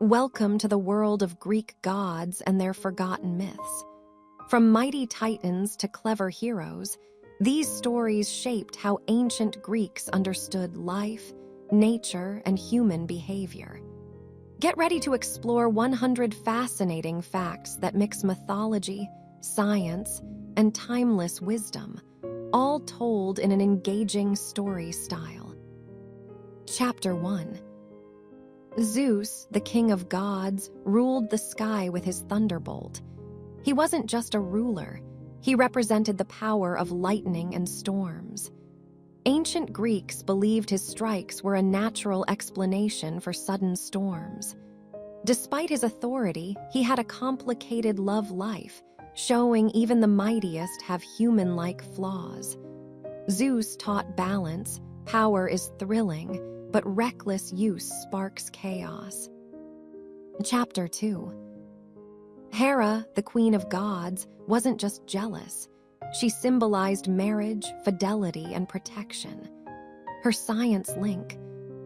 Welcome to the world of Greek gods and their forgotten myths. From mighty titans to clever heroes, these stories shaped how ancient Greeks understood life, nature, and human behavior. Get ready to explore 100 fascinating facts that mix mythology, science, and timeless wisdom, all told in an engaging story style. Chapter 1. Zeus, the king of gods, ruled the sky with his thunderbolt. He wasn't just a ruler, he represented the power of lightning and storms. Ancient Greeks believed his strikes were a natural explanation for sudden storms. Despite his authority, he had a complicated love life, showing even the mightiest have human-like flaws. Zeus taught balance, power is thrilling, but reckless use sparks chaos. Chapter 2. Hera, the queen of gods, wasn't just jealous. She symbolized marriage, fidelity, and protection. Her science link.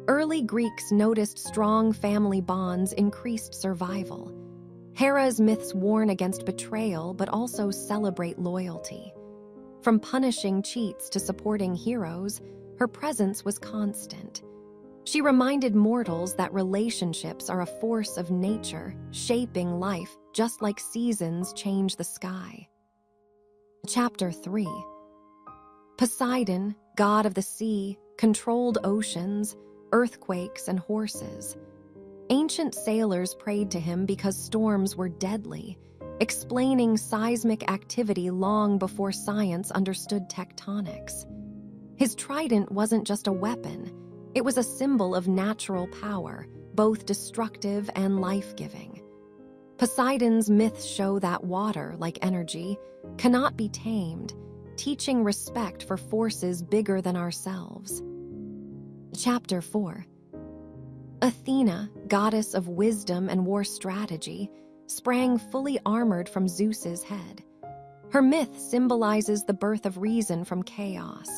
Early Greeks noticed strong family bonds increased survival. Hera's myths warn against betrayal but also celebrate loyalty. From punishing cheats to supporting heroes, her presence was constant. She reminded mortals that relationships are a force of nature, shaping life just like seasons change the sky. Chapter 3. Poseidon, god of the sea, controlled oceans, earthquakes, and horses. Ancient sailors prayed to him because storms were deadly, explaining seismic activity long before science understood tectonics. His trident wasn't just a weapon. It was a symbol of natural power, both destructive and life-giving. Poseidon's myths show that water, like energy, cannot be tamed, teaching respect for forces bigger than ourselves. Chapter 4. Athena, goddess of wisdom and war strategy, sprang fully armored from Zeus's head. Her myth symbolizes the birth of reason from chaos.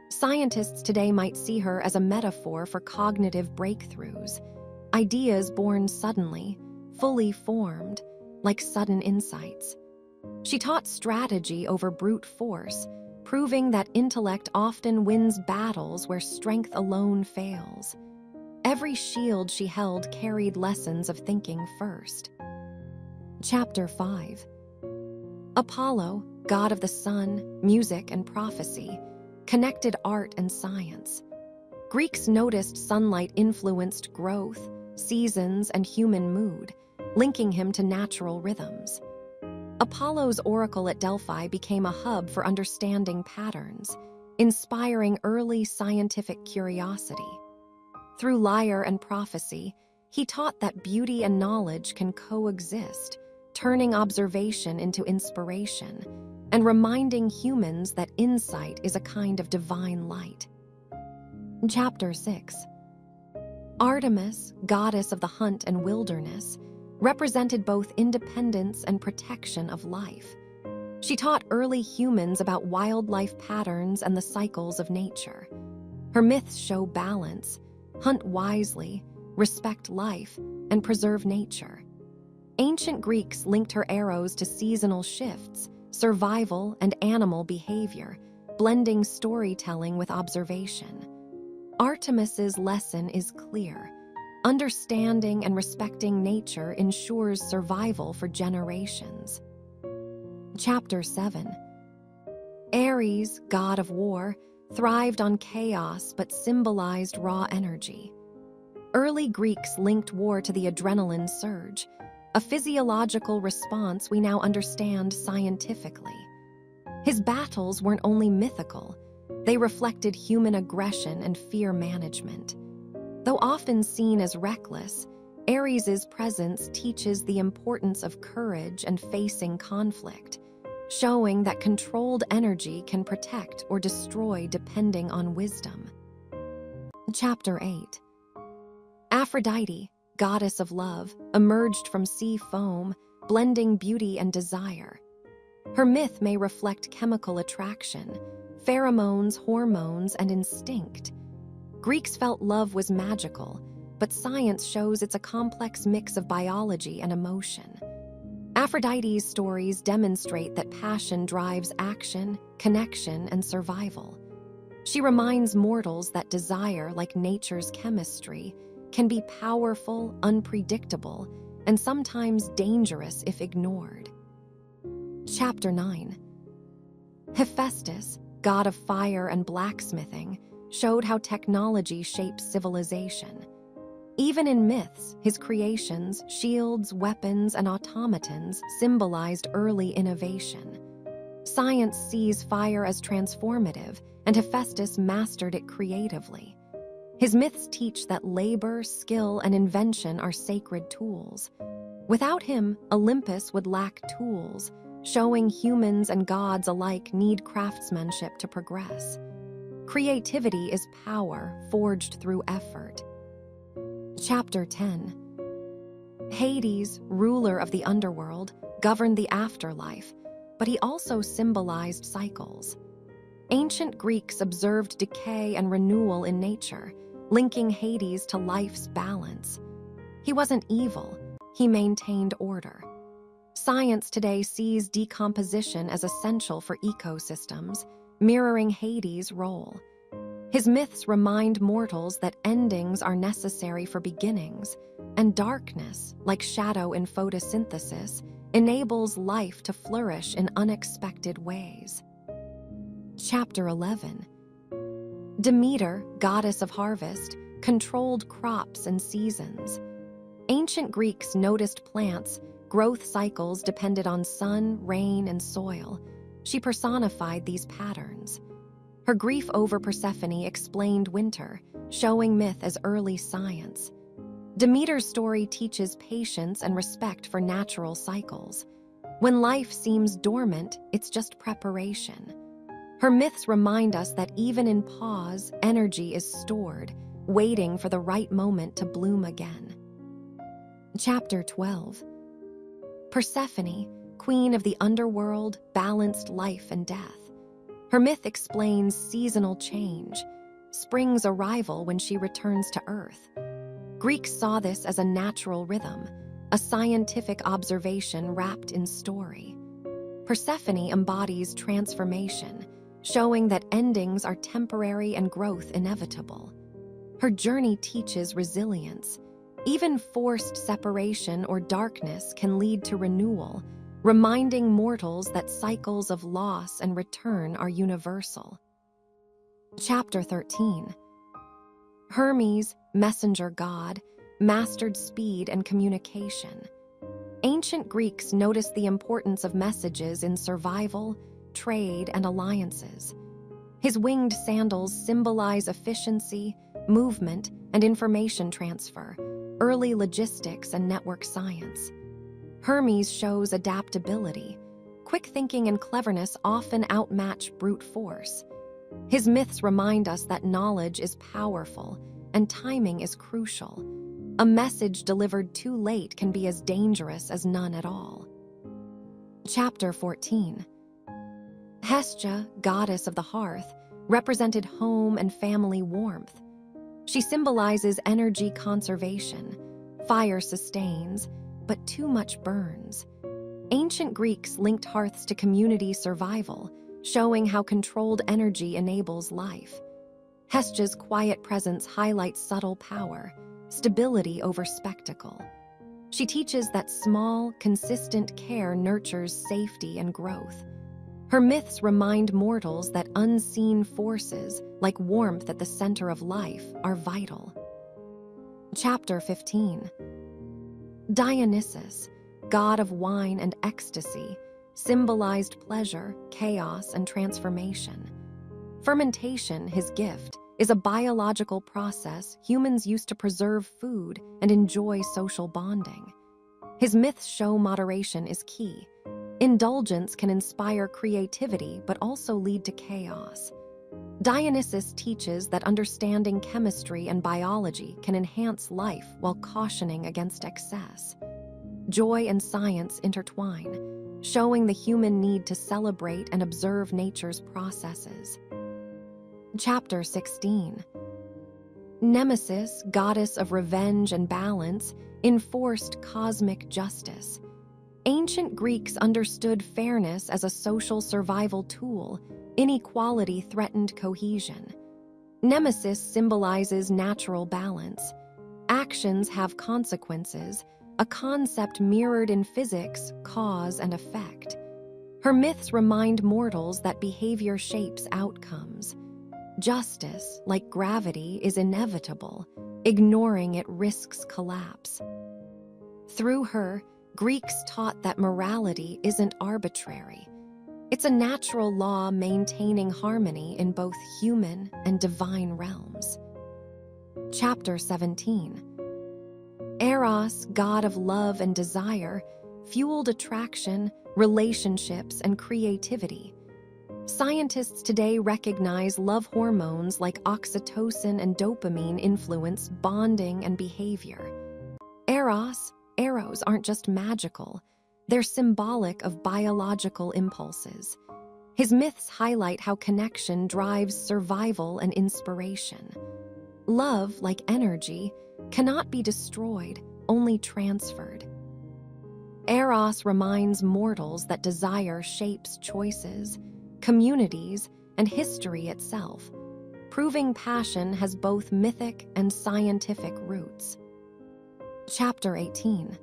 Scientists today might see her as a metaphor for cognitive breakthroughs, ideas born suddenly, fully formed, like sudden insights. She taught strategy over brute force, proving that intellect often wins battles where strength alone fails. Every shield she held carried lessons of thinking first. Chapter 5. Apollo, god of the sun, music, and prophecy, connected art and science. Greeks noticed sunlight influenced growth, seasons, and human mood, linking him to natural rhythms. Apollo's oracle at Delphi became a hub for understanding patterns, inspiring early scientific curiosity. Through lyre and prophecy, he taught that beauty and knowledge can coexist, turning observation into inspiration, and reminding humans that insight is a kind of divine light. Chapter 6. Artemis, goddess of the hunt and wilderness, represented both independence and protection of life. She taught early humans about wildlife patterns and the cycles of nature. Her myths show balance, hunt wisely, respect life, and preserve nature. Ancient Greeks linked her arrows to seasonal shifts, survival, and animal behavior, blending storytelling with observation. Artemis's lesson is clear. Understanding and respecting nature ensures survival for generations. Chapter 7. Ares, god of war, thrived on chaos but symbolized raw energy. Early Greeks linked war to the adrenaline surge, a physiological response we now understand scientifically. His battles weren't only mythical, they reflected human aggression and fear management. Though often seen as reckless, Ares's presence teaches the importance of courage and facing conflict, showing that controlled energy can protect or destroy depending on wisdom. Chapter 8. Aphrodite, goddess of love, emerged from sea foam, blending beauty and desire. Her myth may reflect chemical attraction, pheromones, hormones, and instinct. Greeks felt love was magical, but science shows it's a complex mix of biology and emotion. Aphrodite's stories demonstrate that passion drives action, connection, and survival. She reminds mortals that desire, like nature's chemistry, can be powerful, unpredictable, and sometimes dangerous if ignored. Chapter 9. Hephaestus, god of fire and blacksmithing, showed how technology shapes civilization. Even in myths, his creations, shields, weapons, and automatons symbolized early innovation. Science sees fire as transformative, and Hephaestus mastered it creatively. His myths teach that labor, skill, and invention are sacred tools. Without him, Olympus would lack tools, showing humans and gods alike need craftsmanship to progress. Creativity is power forged through effort. Chapter 10. Hades, ruler of the underworld, governed the afterlife, but he also symbolized cycles. Ancient Greeks observed decay and renewal in nature, linking Hades to life's balance. He wasn't evil, he maintained order. Science today sees decomposition as essential for ecosystems, mirroring Hades' role. His myths remind mortals that endings are necessary for beginnings, and darkness, like shadow in photosynthesis, enables life to flourish in unexpected ways. Chapter 11. Demeter, goddess of harvest, controlled crops and seasons. Ancient Greeks noticed plants' growth cycles depended on sun, rain, and soil. She personified these patterns. Her grief over Persephone explained winter, showing myth as early science. Demeter's story teaches patience and respect for natural cycles. When life seems dormant, it's just preparation. Her myths remind us that even in pause, energy is stored, waiting for the right moment to bloom again. Chapter 12. Persephone, queen of the underworld, balanced life and death. Her myth explains seasonal change, spring's arrival when she returns to Earth. Greeks saw this as a natural rhythm, a scientific observation wrapped in story. Persephone embodies transformation, showing that endings are temporary and growth inevitable. Her journey teaches resilience. Even forced separation or darkness can lead to renewal, reminding mortals that cycles of loss and return are universal. Chapter 13. Hermes, messenger god, mastered speed and communication. Ancient Greeks noticed the importance of messages in survival, trade, and alliances. His winged sandals symbolize efficiency, movement, and information transfer, early logistics and network science. Hermes shows adaptability. Quick thinking and cleverness often outmatch brute force. His myths remind us that knowledge is powerful and timing is crucial. A message delivered too late can be as dangerous as none at all. Chapter 14. Hestia, goddess of the hearth, represented home and family warmth. She symbolizes energy conservation. Fire sustains, but too much burns. Ancient Greeks linked hearths to community survival, showing how controlled energy enables life. Hestia's quiet presence highlights subtle power, stability over spectacle. She teaches that small, consistent care nurtures safety and growth. Her myths remind mortals that unseen forces, like warmth at the center of life, are vital. Chapter 15. Dionysus, god of wine and ecstasy, symbolized pleasure, chaos, and transformation. Fermentation, his gift, is a biological process humans use to preserve food and enjoy social bonding. His myths show moderation is key. Indulgence can inspire creativity but also lead to chaos. Dionysus teaches that understanding chemistry and biology can enhance life while cautioning against excess. Joy and science intertwine, showing the human need to celebrate and observe nature's processes. Chapter 16. Nemesis, goddess of revenge and balance, enforced cosmic justice. Ancient Greeks understood fairness as a social survival tool. Inequality threatened cohesion. Nemesis symbolizes natural balance. Actions have consequences, a concept mirrored in physics, cause and effect. Her myths remind mortals that behavior shapes outcomes. Justice, like gravity, is inevitable. Ignoring it risks collapse. Through her, Greeks taught that morality isn't arbitrary. It's a natural law maintaining harmony in both human and divine realms. Chapter 17. Eros, god of love and desire, fueled attraction, relationships, and creativity. Scientists today recognize love hormones like oxytocin and dopamine influence bonding and behavior. Arrows aren't just magical, they're symbolic of biological impulses. His myths highlight how connection drives survival and inspiration. Love, like energy, cannot be destroyed, only transferred. Eros reminds mortals that desire shapes choices, communities, and history itself, proving passion has both mythic and scientific roots. Chapter 18.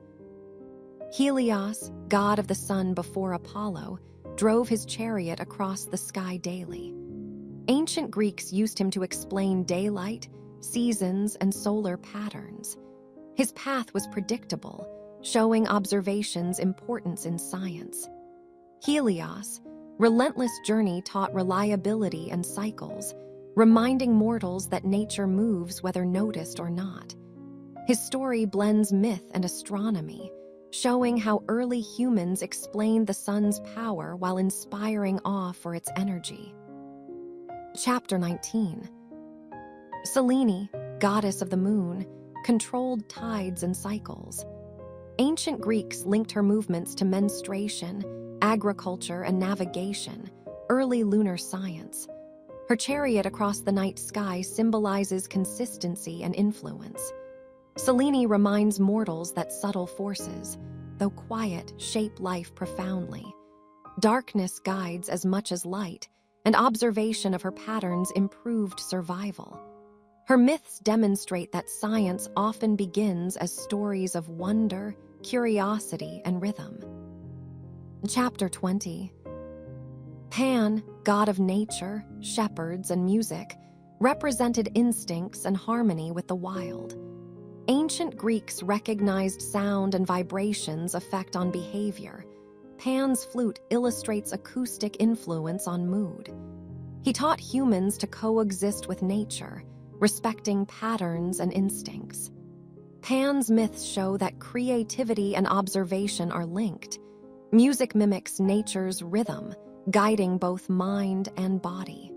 Helios, god of the sun before Apollo, drove his chariot across the sky daily. Ancient Greeks used him to explain daylight, seasons, and solar patterns. His path was predictable, showing observation's importance in science. Helios' relentless journey taught reliability and cycles, reminding mortals that nature moves whether noticed or not. His story blends myth and astronomy, showing how early humans explained the sun's power while inspiring awe for its energy. Chapter 19. Selene, goddess of the moon, controlled tides and cycles. Ancient Greeks linked her movements to menstruation, agriculture, and navigation, early lunar science. Her chariot across the night sky symbolizes consistency and influence. Selene reminds mortals that subtle forces, though quiet, shape life profoundly. Darkness guides as much as light, and observation of her patterns improved survival. Her myths demonstrate that science often begins as stories of wonder, curiosity, and rhythm. Chapter 20. Pan, god of nature, shepherds, and music, represented instincts and harmony with the wild. Ancient Greeks recognized sound and vibrations' effect on behavior. Pan's flute illustrates acoustic influence on mood. He taught humans to coexist with nature, respecting patterns and instincts. Pan's myths show that creativity and observation are linked. Music mimics nature's rhythm, guiding both mind and body.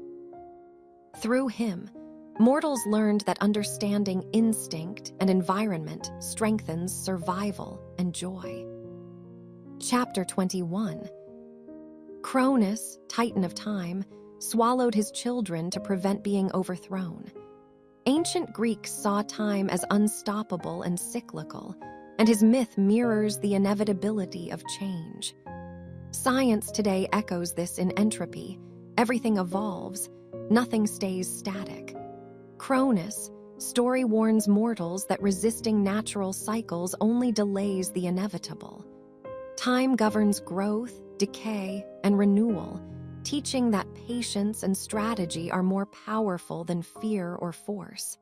Through him, mortals learned that understanding instinct and environment strengthens survival and joy. Chapter 21. Cronus, titan of time, swallowed his children to prevent being overthrown. Ancient Greeks saw time as unstoppable and cyclical, and his myth mirrors the inevitability of change. Science today echoes this in entropy. Everything evolves, nothing stays static. Cronus' story warns mortals that resisting natural cycles only delays the inevitable. Time governs growth, decay, and renewal, teaching that patience and strategy are more powerful than fear or force.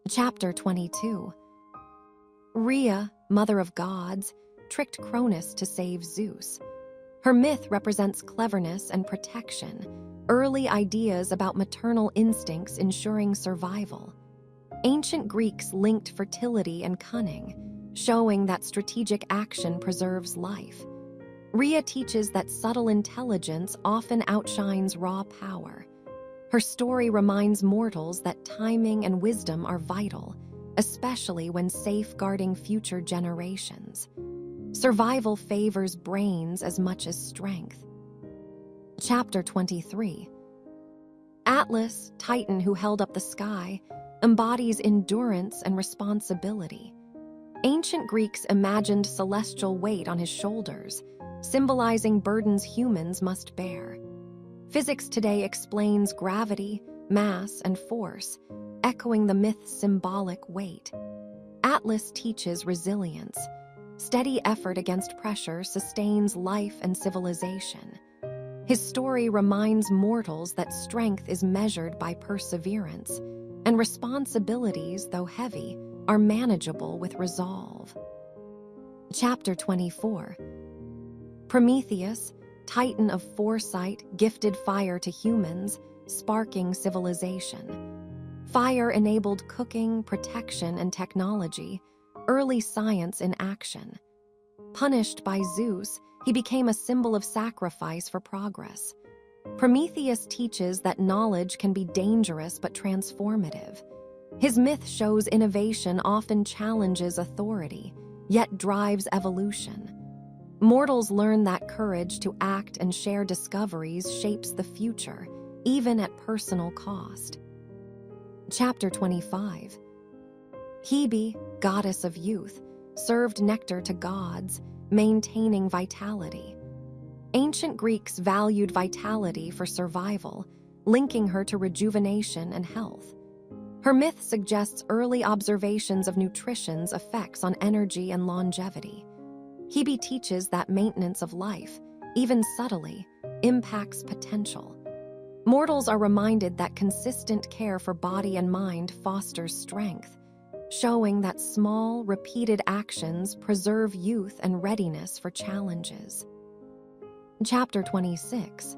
Chapter 22. Rhea, mother of gods, tricked Cronus to save Zeus. Her myth represents cleverness and protection, early ideas about maternal instincts ensuring survival. Ancient Greeks linked fertility and cunning, showing that strategic action preserves life. Rhea teaches that subtle intelligence often outshines raw power. Her story reminds mortals that timing and wisdom are vital, especially when safeguarding future generations. Survival favors brains as much as strength. Chapter 23. Atlas, titan who held up the sky, embodies endurance and responsibility. Ancient Greeks imagined celestial weight on his shoulders, symbolizing burdens humans must bear. Physics today explains gravity, mass, and force, echoing the myth's symbolic weight. Atlas teaches resilience. Steady effort against pressure sustains life and civilization. His story reminds mortals that strength is measured by perseverance, and responsibilities, though heavy, are manageable with resolve. Chapter 24. Prometheus, titan of foresight, gifted fire to humans, sparking civilization. Fire enabled cooking, protection, and technology, early science in action. Punished by Zeus, he became a symbol of sacrifice for progress. Prometheus teaches that knowledge can be dangerous but transformative. His myth shows innovation often challenges authority, yet drives evolution. Mortals learn that courage to act and share discoveries shapes the future, even at personal cost. Chapter 25. Hebe, goddess of youth, served nectar to gods, maintaining vitality. Ancient Greeks valued vitality for survival, linking her to rejuvenation and health. Her myth suggests early observations of nutrition's effects on energy and longevity. Hebe teaches that maintenance of life, even subtly, impacts potential. Mortals are reminded that consistent care for body and mind fosters strength, showing that small, repeated actions preserve youth and readiness for challenges. Chapter 26.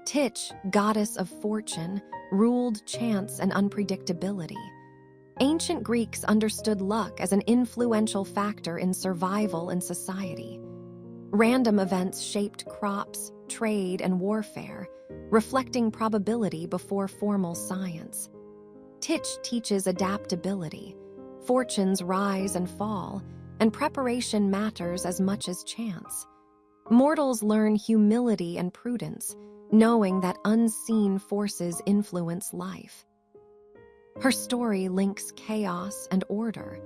Titch, goddess of fortune, ruled chance and unpredictability. Ancient Greeks understood luck as an influential factor in survival and society. Random events shaped crops, trade, and warfare, reflecting probability before formal science. Titch teaches adaptability. Fortunes rise and fall, and preparation matters as much as chance. Mortals learn humility and prudence, knowing that unseen forces influence life. Her story links chaos and order,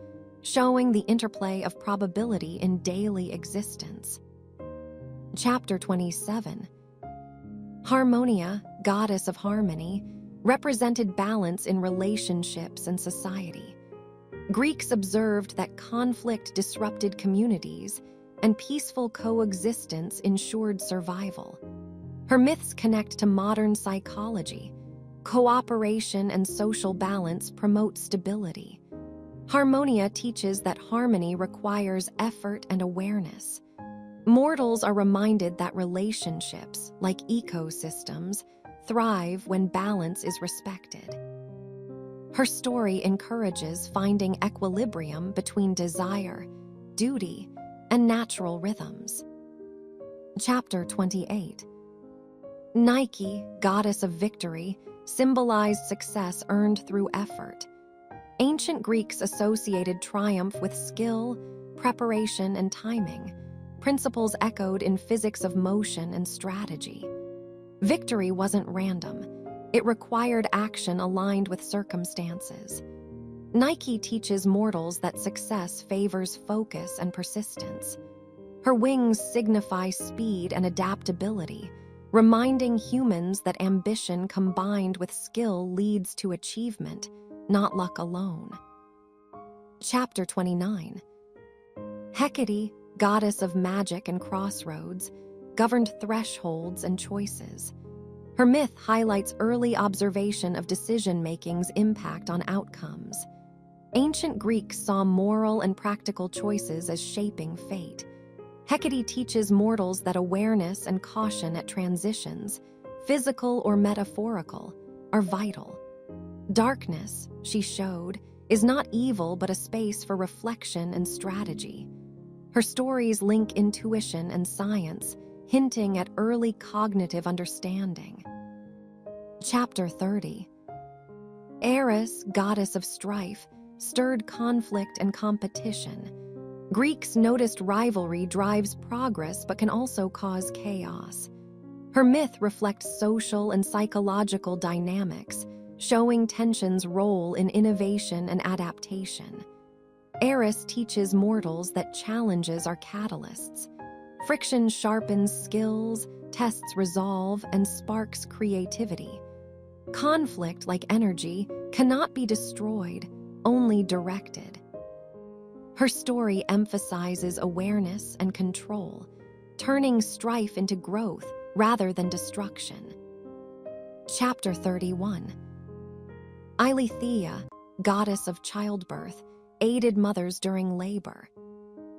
showing the interplay of probability in daily existence. Chapter 27. Harmonia, goddess of harmony, represented balance in relationships and society. Greeks observed that conflict disrupted communities, and peaceful coexistence ensured survival. Her myths connect to modern psychology. Cooperation and social balance promote stability. Harmonia teaches that harmony requires effort and awareness. Mortals are reminded that relationships, like ecosystems, thrive when balance is respected. Her story encourages finding equilibrium between desire, duty, and natural rhythms. Chapter 28. Nike, goddess of victory, symbolized success earned through effort. Ancient Greeks associated triumph with skill, preparation, and timing, principles echoed in physics of motion and strategy. Victory wasn't random. It required action aligned with circumstances. Nike teaches mortals that success favors focus and persistence. Her wings signify speed and adaptability, reminding humans that ambition combined with skill leads to achievement, not luck alone. Chapter 29. Hecate, goddess of magic and crossroads, governed thresholds and choices. Her myth highlights early observation of decision-making's impact on outcomes. Ancient Greeks saw moral and practical choices as shaping fate. Hecate teaches mortals that awareness and caution at transitions, physical or metaphorical, are vital. Darkness, she showed, is not evil but a space for reflection and strategy. Her stories link intuition and science, hinting at early cognitive understanding. Chapter 30. Eris, goddess of strife, stirred conflict and competition. Greeks noticed rivalry drives progress but can also cause chaos. Her myth reflects social and psychological dynamics, showing tension's role in innovation and adaptation. Eris teaches mortals that challenges are catalysts. Friction sharpens skills, tests resolve, and sparks creativity. Conflict, like energy, cannot be destroyed, only directed. Her story emphasizes awareness and control, turning strife into growth rather than destruction. Chapter 31. Eileithyia, goddess of childbirth, aided mothers during labor.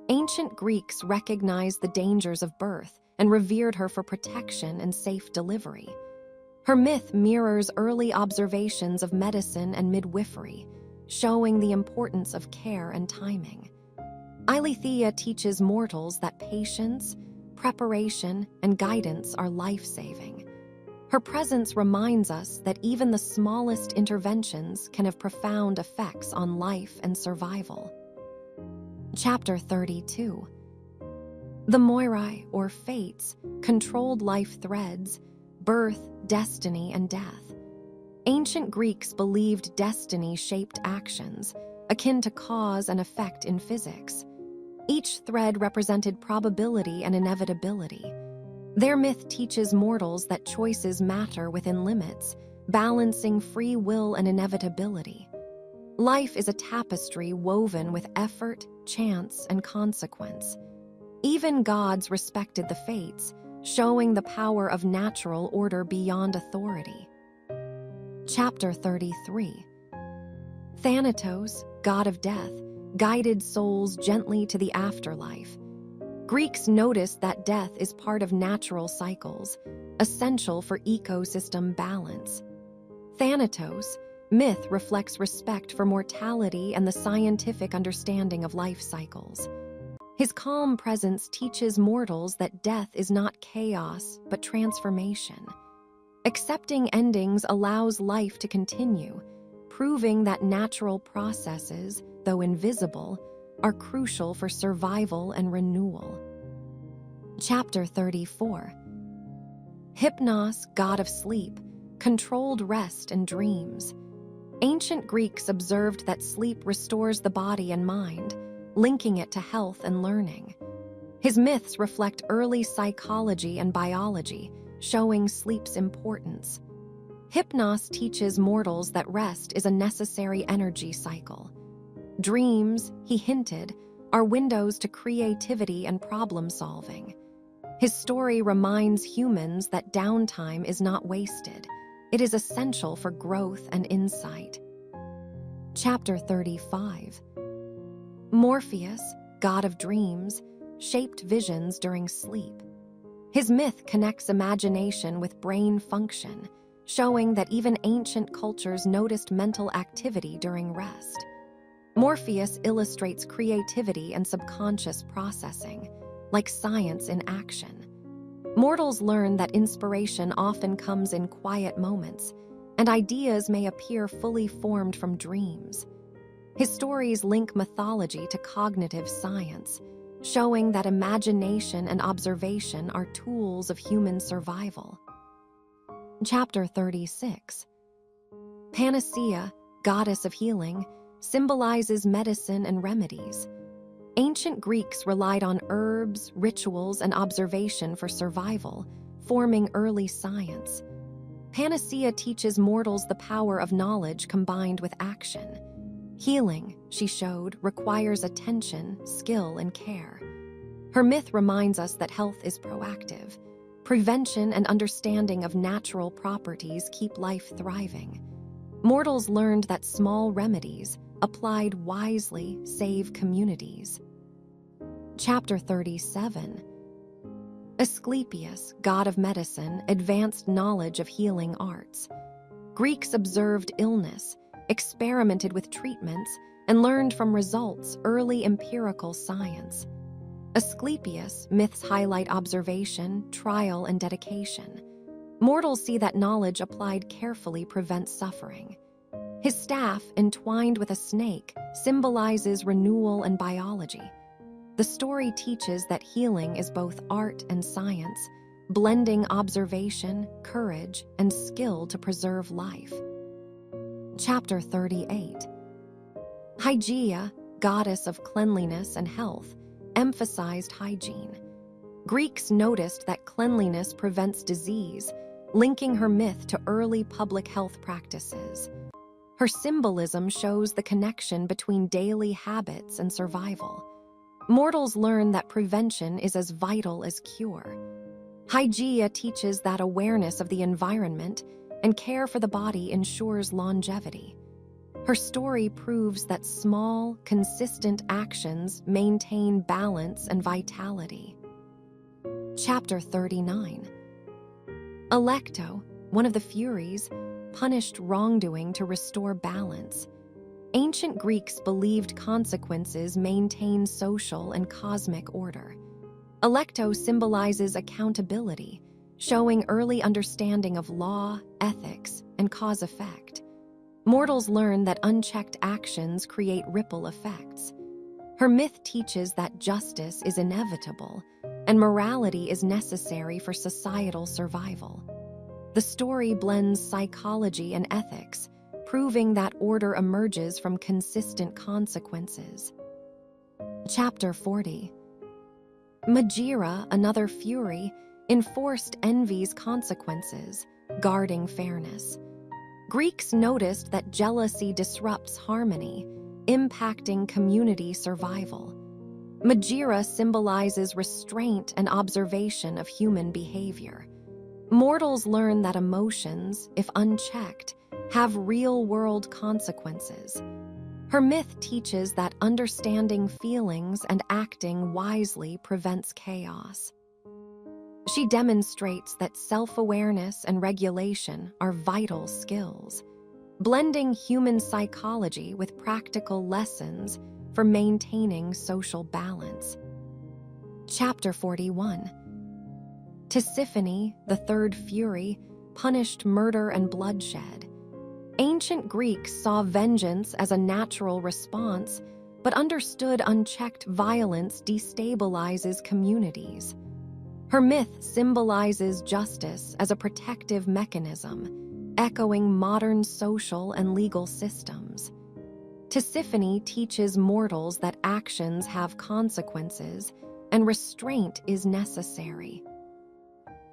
Ancient Greeks recognized the dangers of birth and revered her for protection and safe delivery. Her myth mirrors early observations of medicine and midwifery, showing the importance of care and timing. Eileithyia teaches mortals that patience, preparation, and guidance are life-saving. Her presence reminds us that even the smallest interventions can have profound effects on life and survival. Chapter 32. The Moirai, or Fates, controlled life threads, birth, destiny, and death. Ancient Greeks believed destiny shaped actions, akin to cause and effect in physics. Each thread represented probability and inevitability. Their myth teaches mortals that choices matter within limits, balancing free will and inevitability. Life is a tapestry woven with effort, chance, and consequence. Even gods respected the fates, showing the power of natural order beyond authority. Chapter 33. Thanatos, god of death, guided souls gently to the afterlife. Greeks noticed that death is part of natural cycles, essential for ecosystem balance. Thanatos, myth reflects respect for mortality and the scientific understanding of life cycles. His calm presence teaches mortals that death is not chaos, but transformation. Accepting endings allows life to continue, proving that natural processes, though invisible, are crucial for survival and renewal. Chapter 34. Hypnos, god of sleep, controlled rest and dreams. Ancient Greeks observed that sleep restores the body and mind, linking it to health and learning. His myths reflect early psychology and biology, showing sleep's importance. Hypnos teaches mortals that rest is a necessary energy cycle. Dreams, he hinted, are windows to creativity and problem-solving. His story reminds humans that downtime is not wasted. It is essential for growth and insight. Chapter 35. Morpheus, god of dreams, shaped visions during sleep. His myth connects imagination with brain function, showing that even ancient cultures noticed mental activity during rest. Morpheus illustrates creativity and subconscious processing, like science in action. Mortals learn that inspiration often comes in quiet moments, and ideas may appear fully formed from dreams. His stories link mythology to cognitive science, showing that imagination and observation are tools of human survival. Chapter 36. Panacea, goddess of healing, symbolizes medicine and remedies. Ancient Greeks relied on herbs, rituals, and observation for survival, forming early science. Panacea teaches mortals the power of knowledge combined with action. Healing, she showed, requires attention, skill, and care. Her myth reminds us that health is proactive. Prevention and understanding of natural properties keep life thriving. Mortals learned that small remedies, applied wisely, save communities. Chapter 37. Asclepius, god of medicine, advanced knowledge of healing arts. Greeks observed illness, experimented with treatments, and learned from results early empirical science. Asclepius, myths highlight observation, trial, and dedication. Mortals see that knowledge applied carefully prevents suffering. His staff, entwined with a snake, symbolizes renewal and biology. The story teaches that healing is both art and science, blending observation, courage, and skill to preserve life. Chapter 38. Hygeia, goddess of cleanliness and health, emphasized hygiene. Greeks noticed that cleanliness prevents disease, linking her myth to early public health practices. Her symbolism shows the connection between daily habits and survival. Mortals learn that prevention is as vital as cure. Hygeia teaches that awareness of the environment and care for the body ensures longevity. Her story proves that small, consistent actions maintain balance and vitality. Chapter 39. Alecto, one of the Furies, punished wrongdoing to restore balance. Ancient Greeks believed consequences maintain social and cosmic order. Alecto symbolizes accountability, showing early understanding of law, ethics, and cause-effect. Mortals learn that unchecked actions create ripple effects. Her myth teaches that justice is inevitable, and morality is necessary for societal survival. The story blends psychology and ethics, proving that order emerges from consistent consequences. Chapter 40. Megaera, another Fury, enforced envy's consequences, guarding fairness. Greeks noticed that jealousy disrupts harmony, impacting community survival. Megaera symbolizes restraint and observation of human behavior. Mortals learn that emotions, if unchecked, have real-world consequences. Her myth teaches that understanding feelings and acting wisely prevents chaos. She demonstrates that self-awareness and regulation are vital skills, blending human psychology with practical lessons for maintaining social balance. Chapter 41. Tisiphone, the third Fury, punished murder and bloodshed. Ancient Greeks saw vengeance as a natural response, but understood unchecked violence destabilizes communities. Her myth symbolizes justice as a protective mechanism, echoing modern social and legal systems. Tisiphone teaches mortals that actions have consequences and restraint is necessary.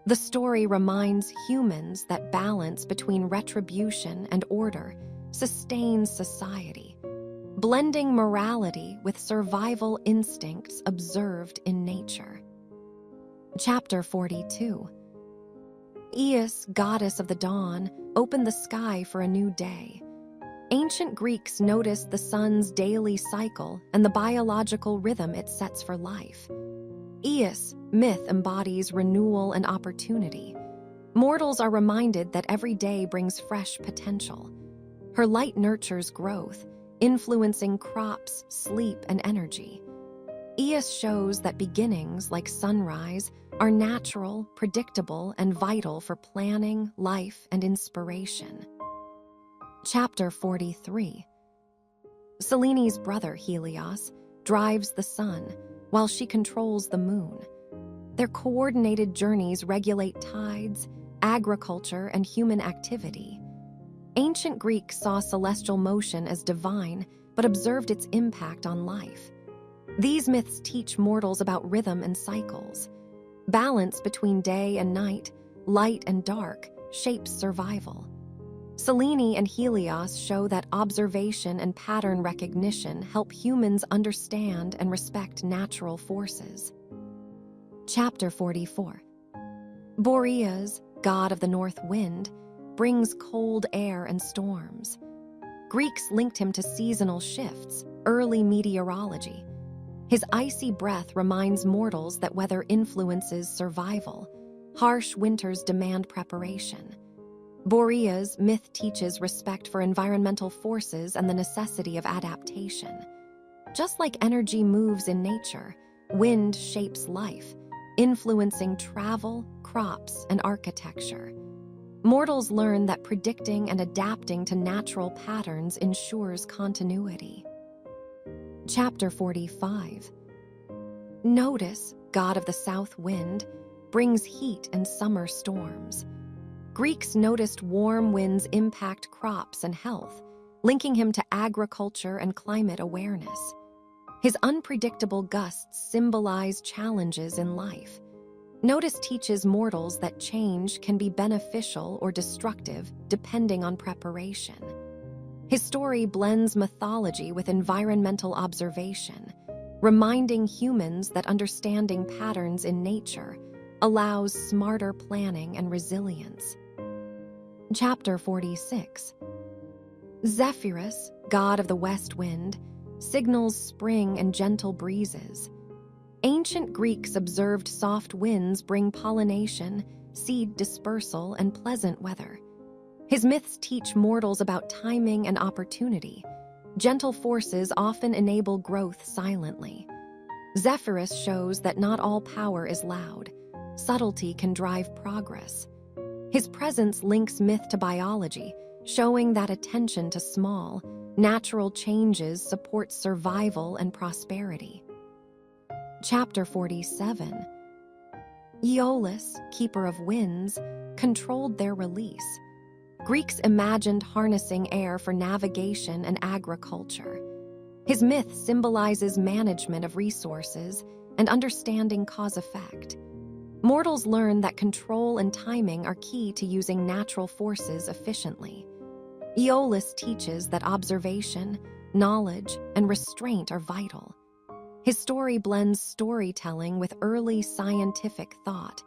The story reminds humans that balance between retribution and order sustains society, blending morality with survival instincts observed in nature. Chapter 42. Eos, goddess of the dawn, opened the sky for a new day. Ancient Greeks noticed the sun's daily cycle and the biological rhythm it sets for life. Eos, myth, embodies renewal and opportunity. Mortals are reminded that every day brings fresh potential. Her light nurtures growth, influencing crops, sleep, and energy. Eos shows that beginnings, like sunrise, are natural, predictable, and vital for planning, life, and inspiration. Chapter 43. Selene's brother, Helios, drives the sun, while she controls the moon. Their coordinated journeys regulate tides, agriculture, and human activity. Ancient Greeks saw celestial motion as divine, but observed its impact on life. These myths teach mortals about rhythm and cycles. Balance between day and night, light and dark, shapes survival. Selene and Helios show that observation and pattern recognition help humans understand and respect natural forces. Chapter 44. Boreas, god of the north wind, brings cold air and storms. Greeks linked him to seasonal shifts, early meteorology. His icy breath reminds mortals that weather influences survival. Harsh winters demand preparation. Boreas' myth teaches respect for environmental forces and the necessity of adaptation. Just like energy moves in nature, wind shapes life, influencing travel, crops, and architecture. Mortals learn that predicting and adapting to natural patterns ensures continuity. Chapter 45. Notice, god of the south wind, brings heat and summer storms. Greeks noticed warm winds impact crops and health, linking him to agriculture and climate awareness. His unpredictable gusts symbolize challenges in life. Notice teaches mortals that change can be beneficial or destructive depending on preparation. His story blends mythology with environmental observation, reminding humans that understanding patterns in nature allows smarter planning and resilience. Chapter 46. Zephyrus, god of the west wind, signals spring and gentle breezes. Ancient Greeks observed soft winds bring pollination, seed dispersal, and pleasant weather. His myths teach mortals about timing and opportunity. Gentle forces often enable growth silently. Zephyrus shows that not all power is loud. Subtlety can drive progress. His presence links myth to biology, showing that attention to small, natural changes supports survival and prosperity. Chapter 47. Aeolus, keeper of winds, controlled their release. Greeks imagined harnessing air for navigation and agriculture. His myth symbolizes management of resources and understanding cause-effect. Mortals learn that control and timing are key to using natural forces efficiently. Aeolus teaches that observation, knowledge, and restraint are vital. His story blends storytelling with early scientific thought,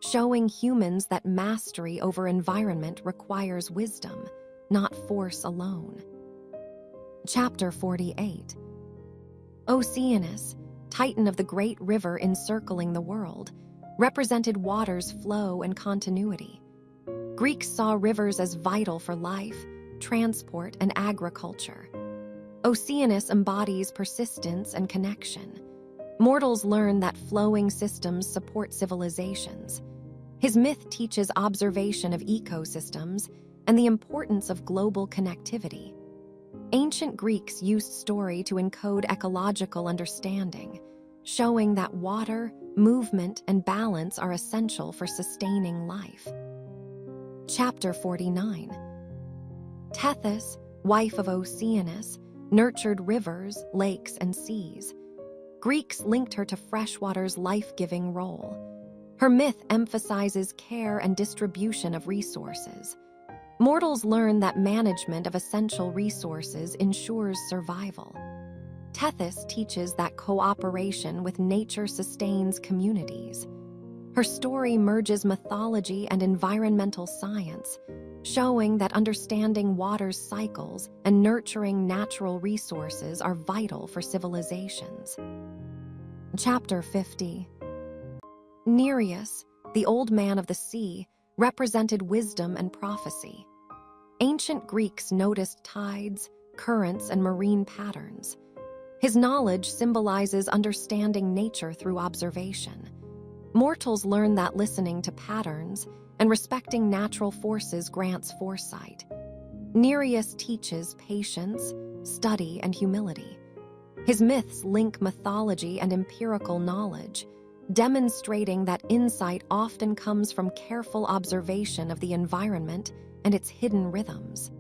showing humans that mastery over environment requires wisdom, not force alone. Chapter 48. Oceanus, titan of the great river encircling the world, represented water's flow and continuity. Greeks saw rivers as vital for life, transport, and agriculture. Oceanus embodies persistence and connection. Mortals learn that flowing systems support civilizations. His myth teaches observation of ecosystems and the importance of global connectivity. Ancient Greeks used story to encode ecological understanding, showing that water, movement, and balance are essential for sustaining life. Chapter 49. Tethys, wife of Oceanus, nurtured rivers, lakes, and seas. Greeks linked her to freshwater's life-giving role. Her myth emphasizes care and distribution of resources. Mortals learn that management of essential resources ensures survival. Tethys teaches that cooperation with nature sustains communities. Her story merges mythology and environmental science, showing that understanding water's cycles and nurturing natural resources are vital for civilizations. Chapter 50. Nereus, the old man of the sea, represented wisdom and prophecy. Ancient Greeks noticed tides, currents, and marine patterns. His knowledge symbolizes understanding nature through observation. Mortals learn that listening to patterns and respecting natural forces grants foresight. Nereus teaches patience, study, and humility. His myths link mythology and empirical knowledge, demonstrating that insight often comes from careful observation of the environment and its hidden rhythms.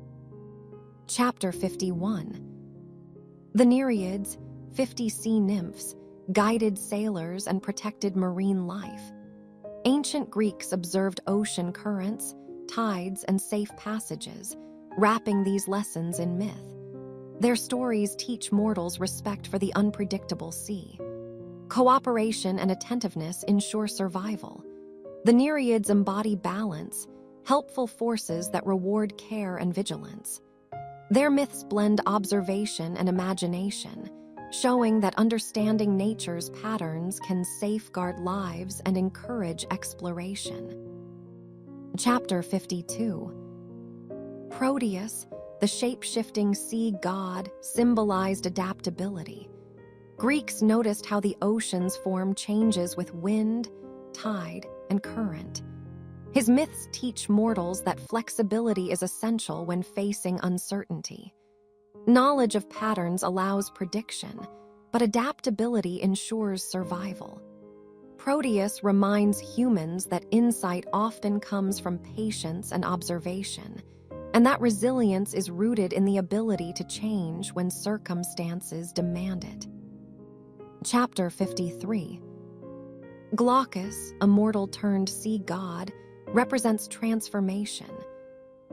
Chapter 51. The Nereids, 50 sea nymphs, guided sailors and protected marine life. Ancient Greeks observed ocean currents, tides, and safe passages, wrapping these lessons in myth. Their stories teach mortals respect for the unpredictable sea. Cooperation and attentiveness ensure survival. The Nereids embody balance, helpful forces that reward care and vigilance. Their myths blend observation and imagination, showing that understanding nature's patterns can safeguard lives and encourage exploration. Chapter 52. Proteus, the shape-shifting sea god, symbolized adaptability. Greeks noticed how the oceans form changes with wind, tide, and current. His myths teach mortals that flexibility is essential when facing uncertainty. Knowledge of patterns allows prediction, but adaptability ensures survival. Proteus reminds humans that insight often comes from patience and observation, and that resilience is rooted in the ability to change when circumstances demand it. Chapter 53. Glaucus, a mortal turned sea god, represents transformation.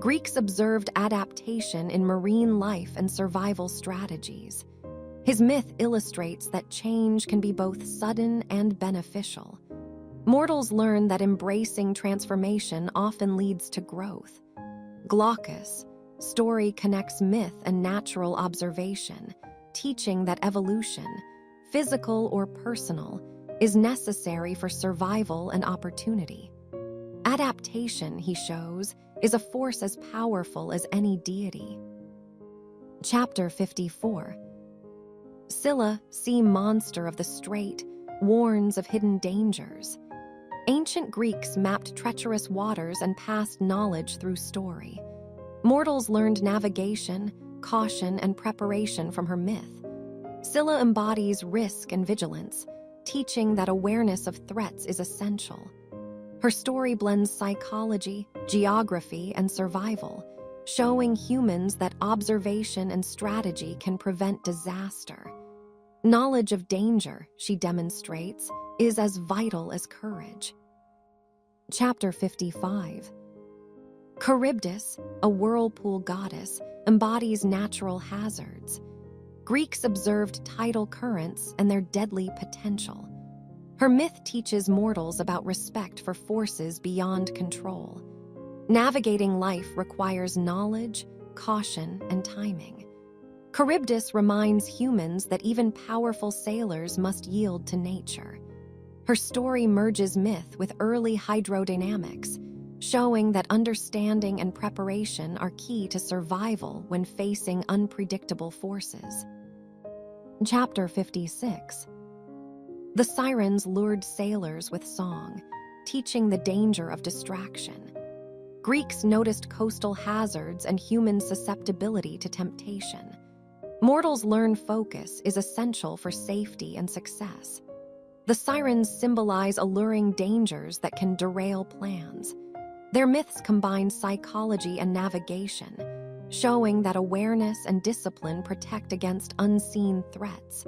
Greeks observed adaptation in marine life and survival strategies. His myth illustrates that change can be both sudden and beneficial. Mortals learn that embracing transformation often leads to growth. Glaucus' story connects myth and natural observation, teaching that evolution, physical or personal, is necessary for survival and opportunity. Adaptation, he shows, is a force as powerful as any deity. Chapter 54. Scylla, sea monster of the strait, warns of hidden dangers. Ancient Greeks mapped treacherous waters and passed knowledge through story. Mortals learned navigation, caution, and preparation from her myth. Scylla embodies risk and vigilance, teaching that awareness of threats is essential. Her story blends psychology, geography, and survival, showing humans that observation and strategy can prevent disaster. Knowledge of danger, she demonstrates, is as vital as courage. Chapter 55. Charybdis, a whirlpool goddess, embodies natural hazards. Greeks observed tidal currents and their deadly potential. Her myth teaches mortals about respect for forces beyond control. Navigating life requires knowledge, caution, and timing. Charybdis reminds humans that even powerful sailors must yield to nature. Her story merges myth with early hydrodynamics, showing that understanding and preparation are key to survival when facing unpredictable forces. Chapter 56. The sirens lured sailors with song, teaching the danger of distraction. Greeks noticed coastal hazards and human susceptibility to temptation. Mortals learn focus is essential for safety and success. The sirens symbolize alluring dangers that can derail plans. Their myths combine psychology and navigation, showing that awareness and discipline protect against unseen threats.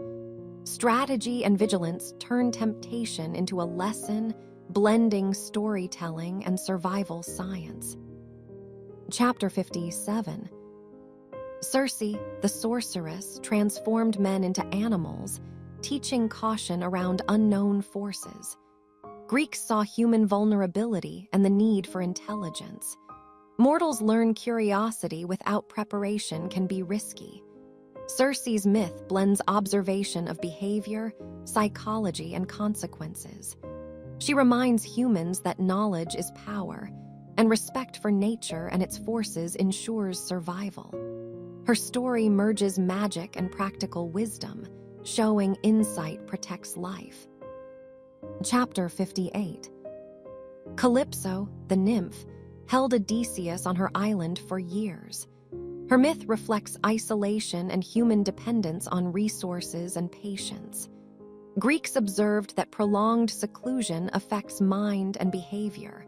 Strategy and vigilance turn temptation into a lesson, blending storytelling and survival science. Chapter 57. Circe, the sorceress, transformed men into animals, teaching caution around unknown forces. Greeks saw human vulnerability and the need for intelligence. Mortals learn curiosity without preparation can be risky. Circe's myth blends observation of behavior, psychology, and consequences. She reminds humans that knowledge is power, and respect for nature and its forces ensures survival. Her story merges magic and practical wisdom, showing insight protects life. Chapter 58. Calypso, the nymph, held Odysseus on her island for years. Her myth reflects isolation and human dependence on resources and patience. Greeks observed that prolonged seclusion affects mind and behavior.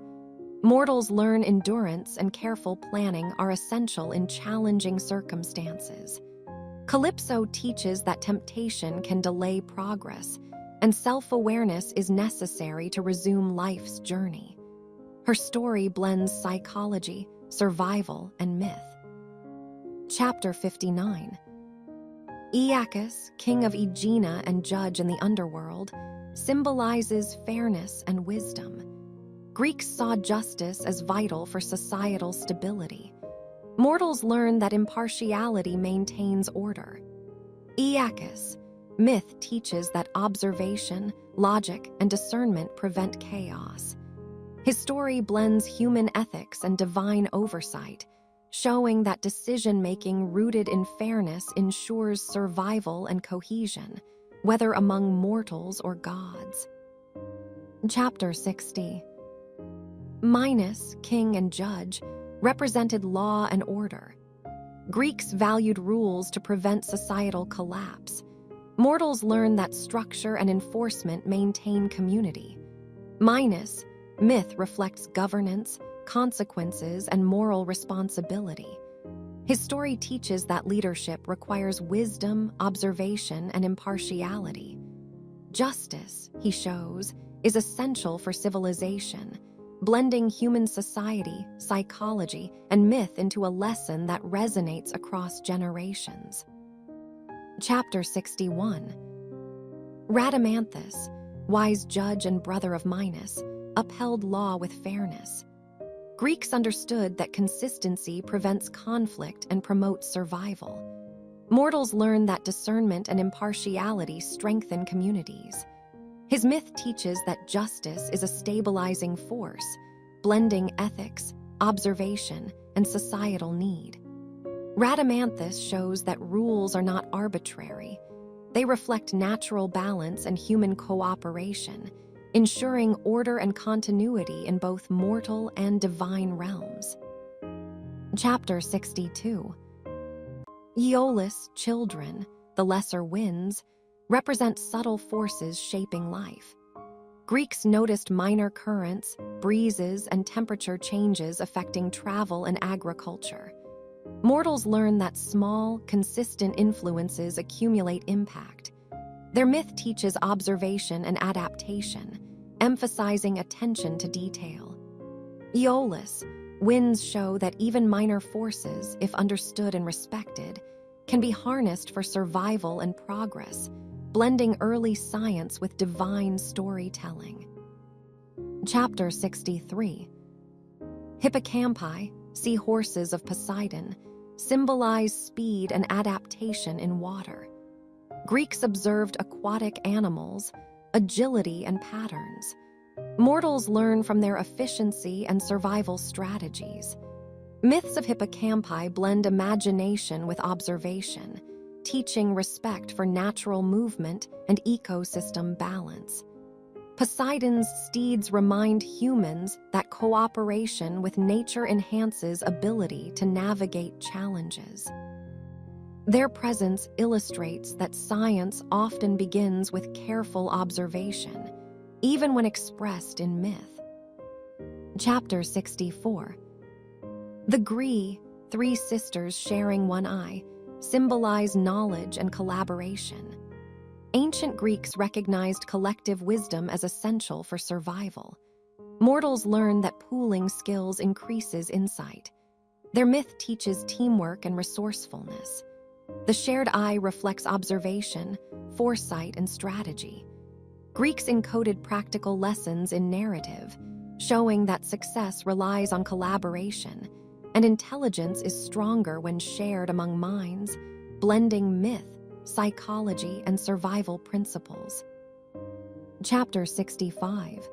Mortals learn endurance and careful planning are essential in challenging circumstances. Calypso teaches that temptation can delay progress, and self-awareness is necessary to resume life's journey. Her story blends psychology, survival, and myth. Chapter 59. Aeacus, king of Aegina and judge in the underworld, symbolizes fairness and wisdom. Greeks saw justice as vital for societal stability. Mortals learn that impartiality maintains order. Aeacus' myth teaches that observation, logic, and discernment prevent chaos. His story blends human ethics and divine oversight, showing that decision-making rooted in fairness ensures survival and cohesion, whether among mortals or gods. Chapter 60. Minos, king and judge, represented law and order. Greeks valued rules to prevent societal collapse. Mortals learn that structure and enforcement maintain community. Minos' myth reflects governance, consequences, and moral responsibility. His story teaches that leadership requires wisdom, observation, and impartiality. Justice, he shows, is essential for civilization, blending human society, psychology, and myth into a lesson that resonates across generations. Chapter 61. Rhadamanthus, wise judge and brother of Minos, upheld law with fairness. Greeks understood that consistency prevents conflict and promotes survival. Mortals learn that discernment and impartiality strengthen communities. His myth teaches that justice is a stabilizing force, blending ethics, observation, and societal need. Rhadamanthus shows that rules are not arbitrary. They reflect natural balance and human cooperation, ensuring order and continuity in both mortal and divine realms. Chapter 62. Aeolus, children, the lesser winds, represent subtle forces shaping life. Greeks noticed minor currents, breezes, and temperature changes affecting travel and agriculture. Mortals learn that small, consistent influences accumulate impact. Their myth teaches observation and adaptation, emphasizing attention to detail. Aeolus, winds show that even minor forces, if understood and respected, can be harnessed for survival and progress, blending early science with divine storytelling. Chapter 63. Hippocampi, seahorses of Poseidon, symbolize speed and adaptation in water. Greeks observed aquatic animals, agility, and patterns. Mortals learn from their efficiency and survival strategies. Myths of hippocampi blend imagination with observation, teaching respect for natural movement and ecosystem balance. Poseidon's steeds remind humans that cooperation with nature enhances ability to navigate challenges. Their presence illustrates that science often begins with careful observation, even when expressed in myth. Chapter 64. The Gree, three sisters sharing one eye, symbolize knowledge and collaboration. Ancient Greeks recognized collective wisdom as essential for survival. Mortals learn that pooling skills increases insight. Their myth teaches teamwork and resourcefulness. The shared eye reflects observation, foresight, and strategy. Greeks encoded practical lessons in narrative, showing that success relies on collaboration, and intelligence is stronger when shared among minds, blending myth, psychology, and survival principles. Chapter 65.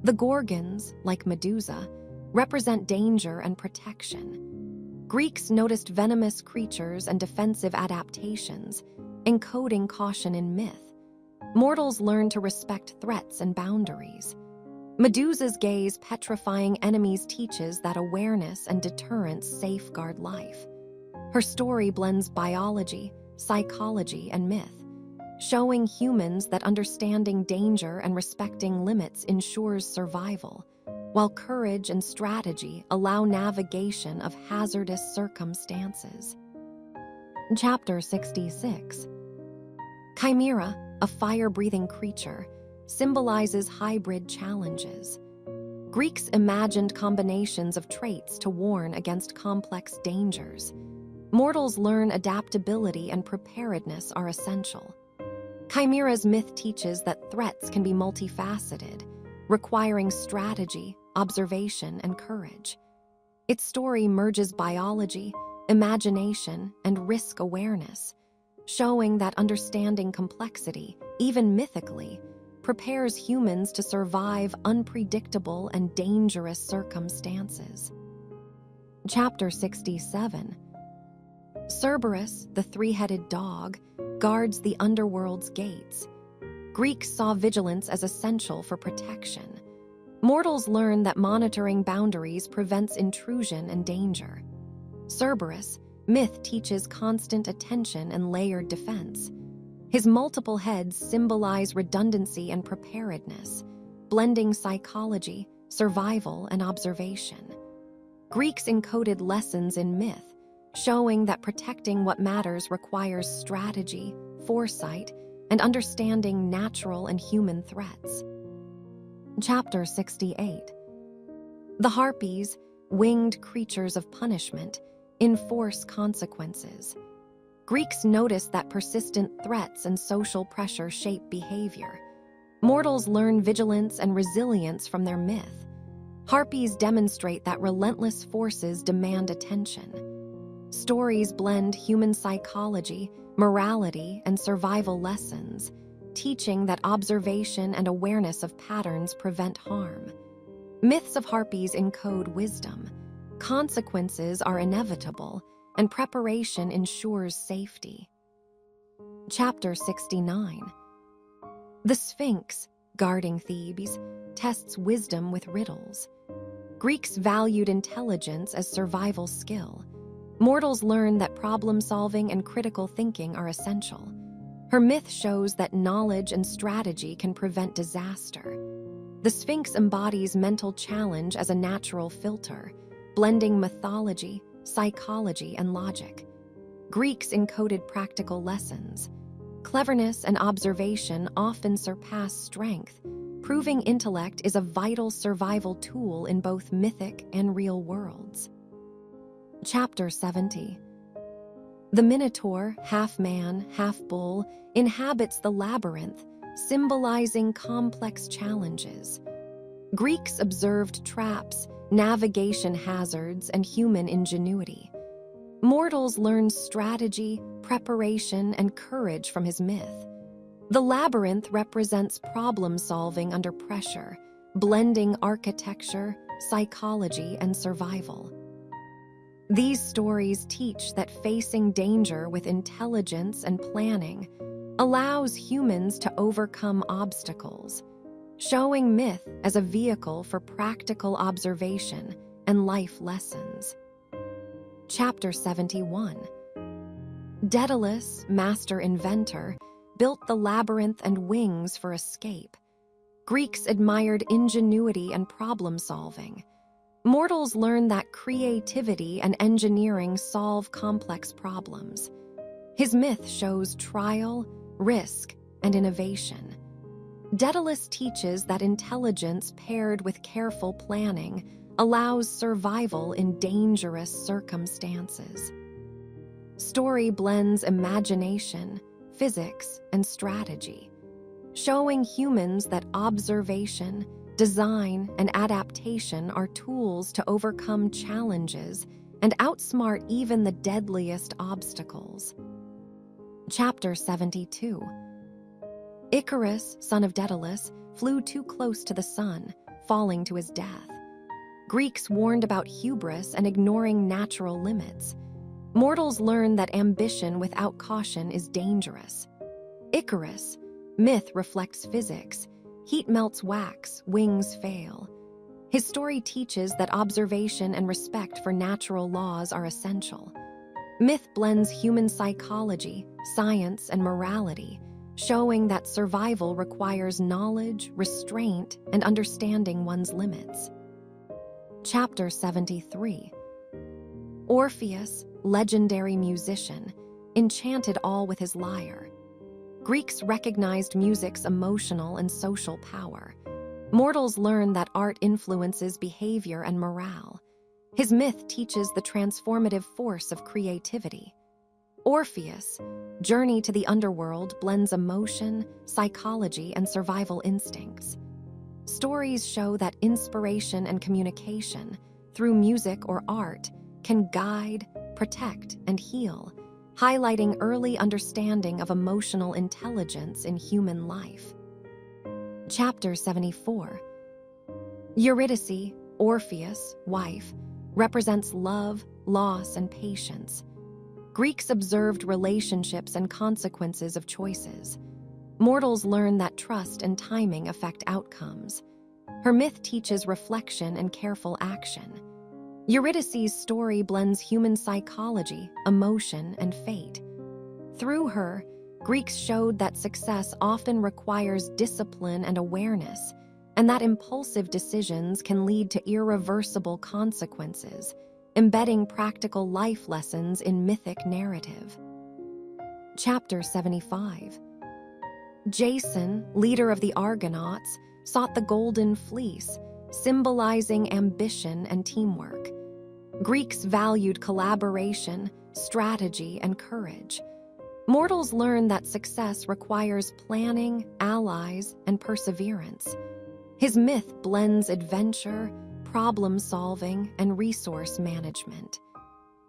The Gorgons, like Medusa, represent danger and protection. Greeks noticed venomous creatures and defensive adaptations, encoding caution in myth. Mortals learn to respect threats and boundaries. Medusa's gaze petrifying enemies teaches that awareness and deterrence safeguard life. Her story blends biology, psychology, and myth, showing humans that understanding danger and respecting limits ensures survival, while courage and strategy allow navigation of hazardous circumstances. Chapter 66. Chimera, a fire-breathing creature, symbolizes hybrid challenges. Greeks imagined combinations of traits to warn against complex dangers. Mortals learn adaptability and preparedness are essential. Chimera's myth teaches that threats can be multifaceted, requiring strategy, observation, and courage. Its story merges biology, imagination, and risk awareness, showing that understanding complexity, even mythically, prepares humans to survive unpredictable and dangerous circumstances. Chapter 67. Cerberus, the three-headed dog, guards the underworld's gates. Greeks saw vigilance as essential for protection. Mortals learn that monitoring boundaries prevents intrusion and danger. Cerberus, myth teaches constant attention and layered defense. His multiple heads symbolize redundancy and preparedness, blending psychology, survival, and observation. Greeks encoded lessons in myth, showing that protecting what matters requires strategy, foresight, and understanding natural and human threats. Chapter 68. The Harpies, winged creatures of punishment, enforce consequences. Greeks noticed that persistent threats and social pressure shape behavior. Mortals learn vigilance and resilience from their myth. Harpies demonstrate that relentless forces demand attention. Stories blend human psychology, morality, and survival lessons, teaching that observation and awareness of patterns prevent harm. Myths of harpies encode wisdom. Consequences are inevitable, and preparation ensures safety. Chapter 69. The Sphinx, guarding Thebes, tests wisdom with riddles. Greeks valued intelligence as survival skill. Mortals learn that problem-solving and critical thinking are essential. Her myth shows that knowledge and strategy can prevent disaster. The Sphinx embodies mental challenge as a natural filter, blending mythology, psychology, and logic. Greeks encoded practical lessons. Cleverness and observation often surpass strength, proving intellect is a vital survival tool in both mythic and real worlds. Chapter 70. The Minotaur, half man, half bull, inhabits the labyrinth, symbolizing complex challenges. Greeks observed traps, navigation hazards, and human ingenuity. Mortals learned strategy, preparation, and courage from his myth. The labyrinth represents problem-solving under pressure, blending architecture, psychology, and survival. These stories teach that facing danger with intelligence and planning allows humans to overcome obstacles, showing myth as a vehicle for practical observation and life lessons. Chapter 71. Daedalus, master inventor, built the labyrinth and wings for escape. Greeks admired ingenuity and problem-solving. Mortals learn that creativity and engineering solve complex problems. His myth shows trial, risk, and innovation. Daedalus teaches that intelligence paired with careful planning allows survival in dangerous circumstances. Story blends imagination, physics, and strategy, showing humans that observation, design, and adaptation are tools to overcome challenges and outsmart even the deadliest obstacles. Chapter 72. Icarus, son of Daedalus, flew too close to the sun, falling to his death. Greeks warned about hubris and ignoring natural limits. Mortals learn that ambition without caution is dangerous. Icarus, myth reflects physics. Heat melts wax, wings fail. His story teaches that observation and respect for natural laws are essential. Myth blends human psychology, science, and morality, showing that survival requires knowledge, restraint, and understanding one's limits. Chapter 73. Orpheus, legendary musician, enchanted all with his lyre. Greeks recognized music's emotional and social power. Mortals learn that art influences behavior and morale. His myth teaches the transformative force of creativity. Orpheus, journey to the underworld, blends emotion, psychology, and survival instincts. Stories show that inspiration and communication, through music or art, can guide, protect, and heal, highlighting early understanding of emotional intelligence in human life. Chapter 74. Eurydice, Orpheus, wife, represents love, loss, and patience. Greeks observed relationships and consequences of choices. Mortals learn that trust and timing affect outcomes. Her myth teaches reflection and careful action. Eurydice's story blends human psychology, emotion, and fate. Through her, Greeks showed that success often requires discipline and awareness, and that impulsive decisions can lead to irreversible consequences, embedding practical life lessons in mythic narrative. Chapter 75. Jason, leader of the Argonauts, sought the Golden Fleece, symbolizing ambition and teamwork. Greeks valued collaboration, strategy, and courage. Mortals learn that success requires planning, allies, and perseverance. His myth blends adventure, problem-solving, and resource management.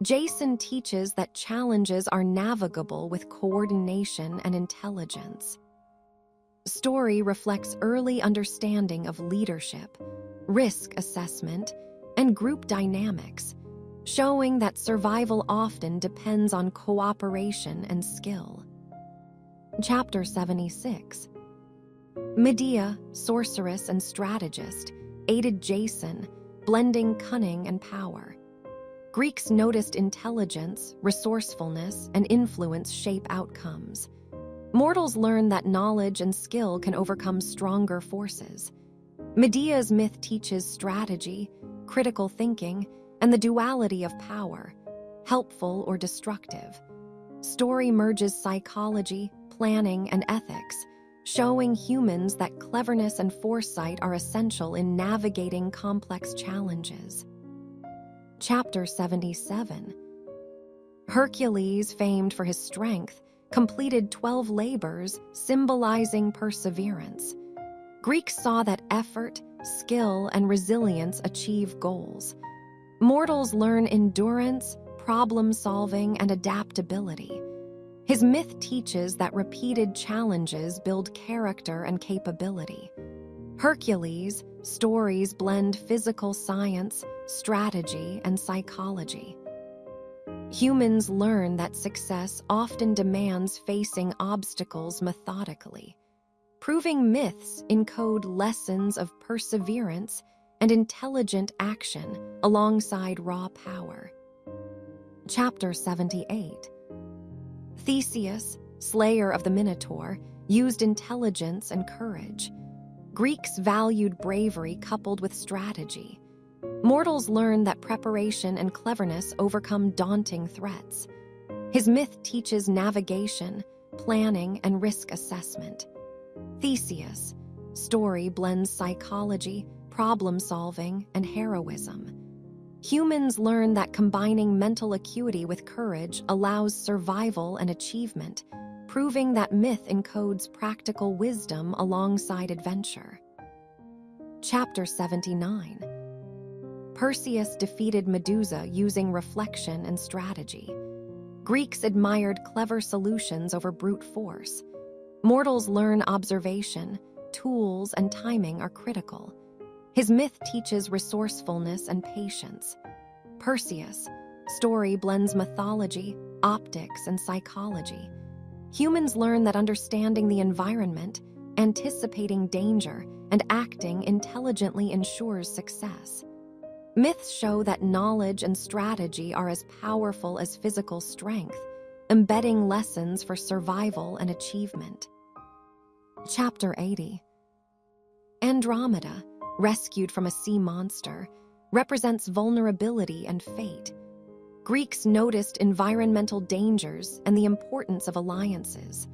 Jason teaches that challenges are navigable with coordination and intelligence. Story reflects early understanding of leadership, risk assessment, and group dynamics, showing that survival often depends on cooperation and skill. Chapter 76. Medea, sorceress and strategist, aided Jason, blending cunning and power. Greeks noticed intelligence, resourcefulness, and influence shape outcomes. Mortals learn that knowledge and skill can overcome stronger forces. Medea's myth teaches strategy, critical thinking, and the duality of power, helpful or destructive. Story merges psychology, planning, and ethics, showing humans that cleverness and foresight are essential in navigating complex challenges. Chapter 77. Hercules, famed for his strength, completed 12 labors, symbolizing perseverance. Greeks saw that effort, skill, and resilience achieve goals. Mortals learn endurance, problem-solving, and adaptability. His myth teaches that repeated challenges build character and capability. Hercules' stories blend physical science, strategy, and psychology. Humans learn that success often demands facing obstacles methodically. Proving myths encode lessons of perseverance and intelligent action alongside raw power. Chapter 78. Theseus, slayer of the Minotaur, used intelligence and courage. Greeks valued bravery coupled with strategy. Mortals learn that preparation and cleverness overcome daunting threats. His myth teaches navigation, planning, and risk assessment. Theseus' story blends psychology, problem-solving, and heroism. Humans learn that combining mental acuity with courage allows survival and achievement, proving that myth encodes practical wisdom alongside adventure. Chapter 79. Perseus defeated Medusa using reflection and strategy. Greeks admired clever solutions over brute force. Mortals learn observation, tools, and timing are critical. His myth teaches resourcefulness and patience. Perseus' story blends mythology, optics, and psychology. Humans learn that understanding the environment, anticipating danger, and acting intelligently ensures success. Myths show that knowledge and strategy are as powerful as physical strength, embedding lessons for survival and achievement. Chapter 80. Andromeda, rescued from a sea monster, represents vulnerability and fate. Greeks noticed environmental dangers and the importance of alliances.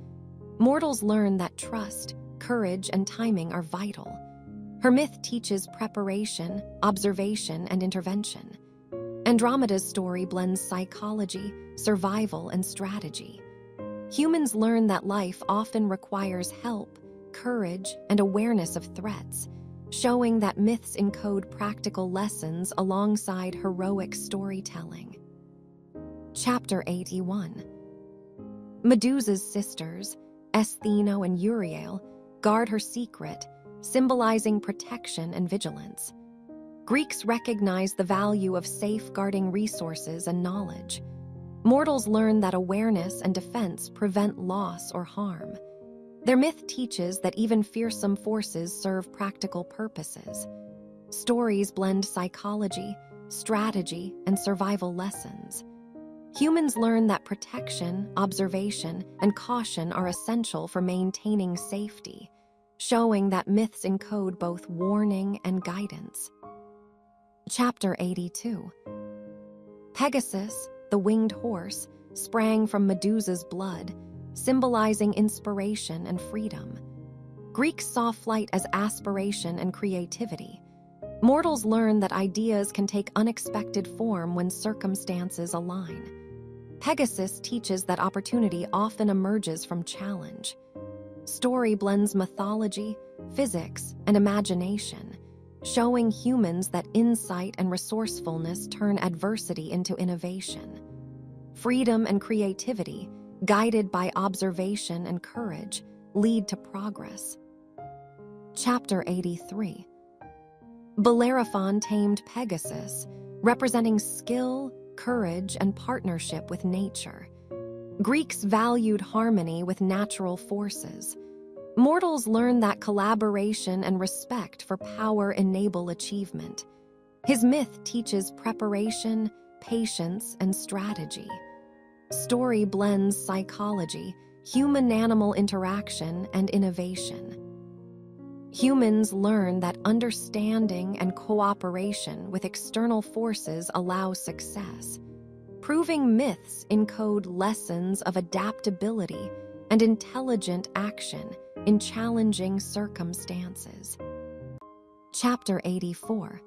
Mortals learn that trust, courage, and timing are vital. Her myth teaches preparation, observation, and intervention. Andromeda's story blends psychology, survival, and strategy. Humans learn that life often requires help, courage, and awareness of threats, showing that myths encode practical lessons alongside heroic storytelling. Chapter 81. Medusa's sisters, Estheno and Uriale, guard her secret, symbolizing protection and vigilance. Greeks recognize the value of safeguarding resources and knowledge. Mortals learn that awareness and defense prevent loss or harm. Their myth teaches that even fearsome forces serve practical purposes. Stories blend psychology, strategy, and survival lessons. Humans learn that protection, observation, and caution are essential for maintaining safety, showing that myths encode both warning and guidance. Chapter 82. Pegasus, the winged horse, sprang from Medusa's blood, symbolizing inspiration and freedom. Greeks saw flight as aspiration and creativity. Mortals learn that ideas can take unexpected form when circumstances align. Pegasus teaches that opportunity often emerges from challenge. Story blends mythology, physics, and imagination, showing humans that insight and resourcefulness turn adversity into innovation. Freedom and creativity, guided by observation and courage, lead to progress. Chapter 83. Bellerophon tamed Pegasus, representing skill, courage, and partnership with nature. Greeks valued harmony with natural forces. Mortals learn that collaboration and respect for power enable achievement. His myth teaches preparation, patience, and strategy. Story blends psychology, human-animal interaction, and innovation. Humans learn that understanding and cooperation with external forces allow success, proving myths encode lessons of adaptability and intelligent action in challenging circumstances. Chapter 84.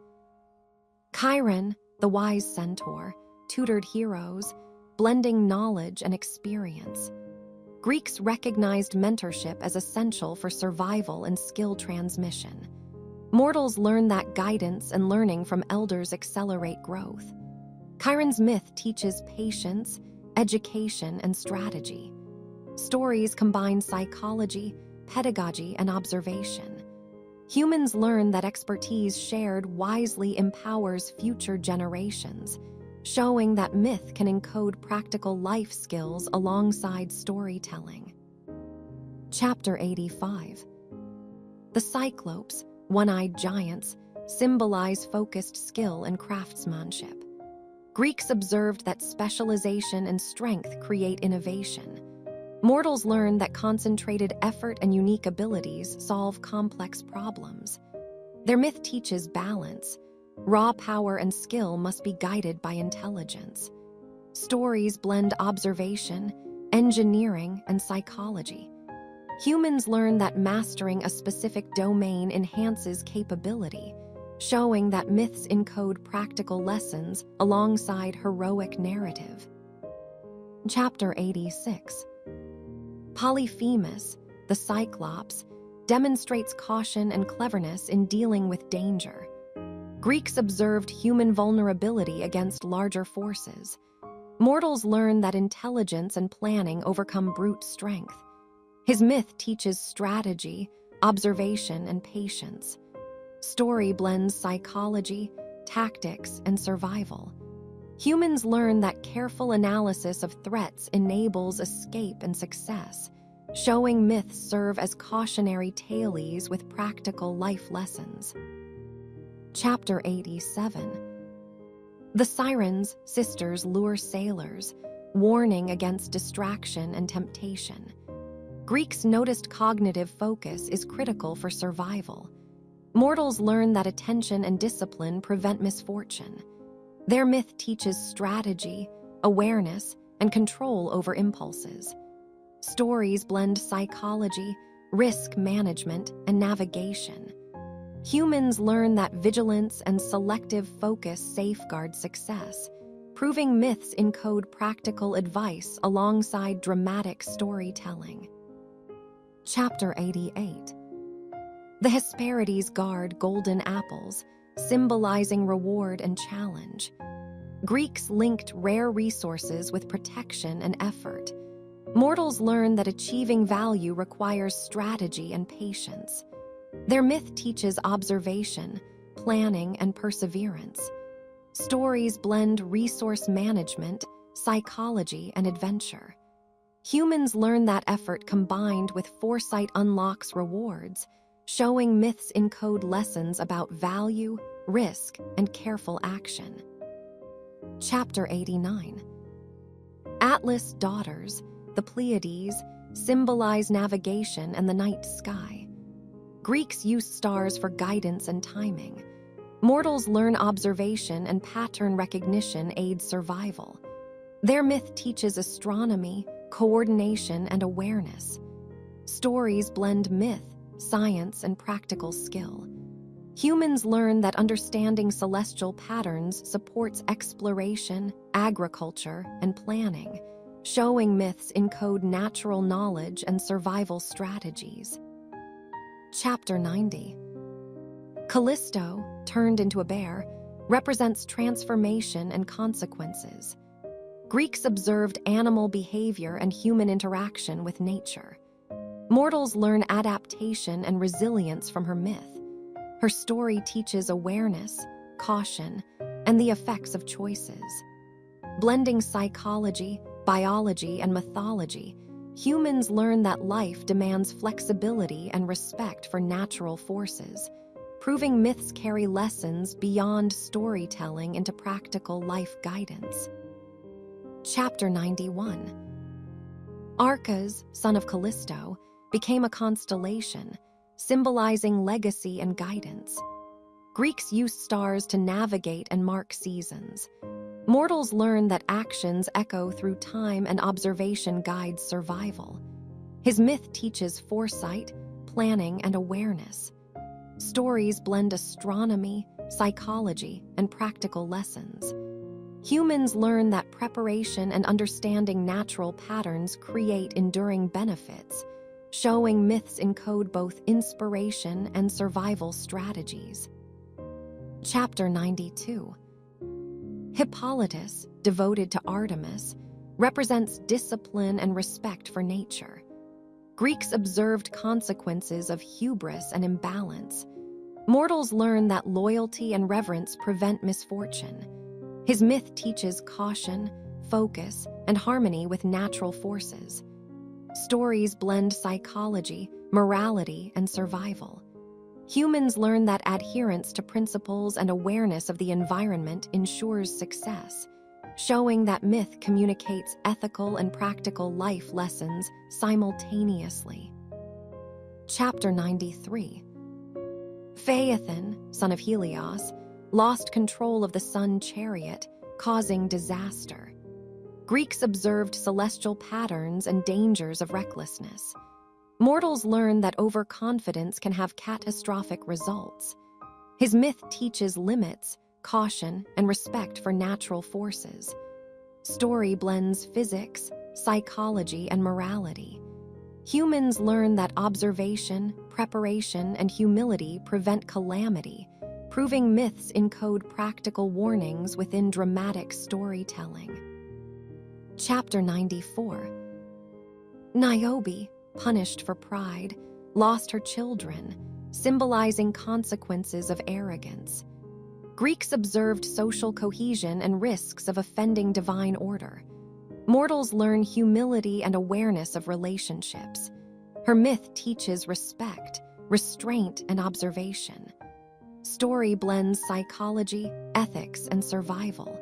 Chiron, the wise centaur, tutored heroes, blending knowledge and experience. Greeks recognized mentorship as essential for survival and skill transmission. Mortals learn that guidance and learning from elders accelerate growth. Chiron's myth teaches patience, education, and strategy. Stories combine psychology, pedagogy, and observation. Humans learn that expertise shared wisely empowers future generations, showing that myth can encode practical life skills alongside storytelling. Chapter 85. The Cyclopes, one-eyed giants, symbolize focused skill and craftsmanship. Greeks observed that specialization and strength create innovation. Mortals learn that concentrated effort and unique abilities solve complex problems. Their myth teaches balance. Raw power and skill must be guided by intelligence. Stories blend observation, engineering, and psychology. Humans learn that mastering a specific domain enhances capability, showing that myths encode practical lessons alongside heroic narrative. Chapter 86. Polyphemus, the Cyclops, demonstrates caution and cleverness in dealing with danger. Greeks observed human vulnerability against larger forces. Mortals learn that intelligence and planning overcome brute strength. His myth teaches strategy, observation, and patience. Story blends psychology, tactics, and survival. Humans learn that careful analysis of threats enables escape and success, showing myths serve as cautionary tales with practical life lessons. Chapter 87. The Sirens, sisters, lure sailors, warning against distraction and temptation. Greeks noticed cognitive focus is critical for survival. Mortals learn that attention and discipline prevent misfortune. Their myth teaches strategy, awareness, and control over impulses. Stories blend psychology, risk management, and navigation. Humans learn that vigilance and selective focus safeguard success, proving myths encode practical advice alongside dramatic storytelling. Chapter 88. The Hesperides guard golden apples, symbolizing reward and challenge. Greeks linked rare resources with protection and effort. Mortals learn that achieving value requires strategy and patience. Their myth teaches observation, planning, and perseverance. Stories blend resource management, psychology, and adventure. Humans learn that effort combined with foresight unlocks rewards, showing myths encode lessons about value, risk, and careful action. Chapter 89. Atlas' daughters, the Pleiades, symbolize navigation and the night sky. Greeks used stars for guidance and timing. Mortals learn observation and pattern recognition aids survival. Their myth teaches astronomy, coordination, and awareness. Stories blend myth, science, and practical skill. Humans learn that understanding celestial patterns supports exploration, agriculture, and planning, showing myths encode natural knowledge and survival strategies. Chapter 90. Callisto, turned into a bear, represents transformation and consequences. Greeks observed animal behavior and human interaction with nature. Mortals learn adaptation and resilience from her myth. Her story teaches awareness, caution, and the effects of choices. Blending psychology, biology, and mythology, humans learn that life demands flexibility and respect for natural forces, proving myths carry lessons beyond storytelling into practical life guidance. Chapter 91. Arcas, son of Callisto, became a constellation, symbolizing legacy and guidance. Greeks used stars to navigate and mark seasons. Mortals learn that actions echo through time and observation guides survival. His myth teaches foresight, planning, and awareness. Stories blend astronomy, psychology, and practical lessons. Humans learn that preparation and understanding natural patterns create enduring benefits, showing myths encode both inspiration and survival strategies. Chapter 92. Hippolytus, devoted to Artemis, represents discipline and respect for nature. Greeks observed consequences of hubris and imbalance. Mortals learn that loyalty and reverence prevent misfortune. His myth teaches caution, focus, and harmony with natural forces. Stories blend psychology, morality, and survival. Humans learn that adherence to principles and awareness of the environment ensures success, showing that myth communicates ethical and practical life lessons simultaneously. Chapter 93. Phaethon, son of Helios, lost control of the sun chariot, causing disaster. Greeks observed celestial patterns and dangers of recklessness. Mortals learn that overconfidence can have catastrophic results. His myth teaches limits, caution, and respect for natural forces. Story blends physics, psychology, and morality. Humans learn that observation, preparation, and humility prevent calamity, proving myths encode practical warnings within dramatic storytelling. Chapter 94. Niobe, punished for pride, lost her children, symbolizing consequences of arrogance. Greeks observed social cohesion and risks of offending divine order. Mortals learn humility and awareness of relationships. Her myth teaches respect, restraint, and observation. Story blends psychology, ethics, and survival.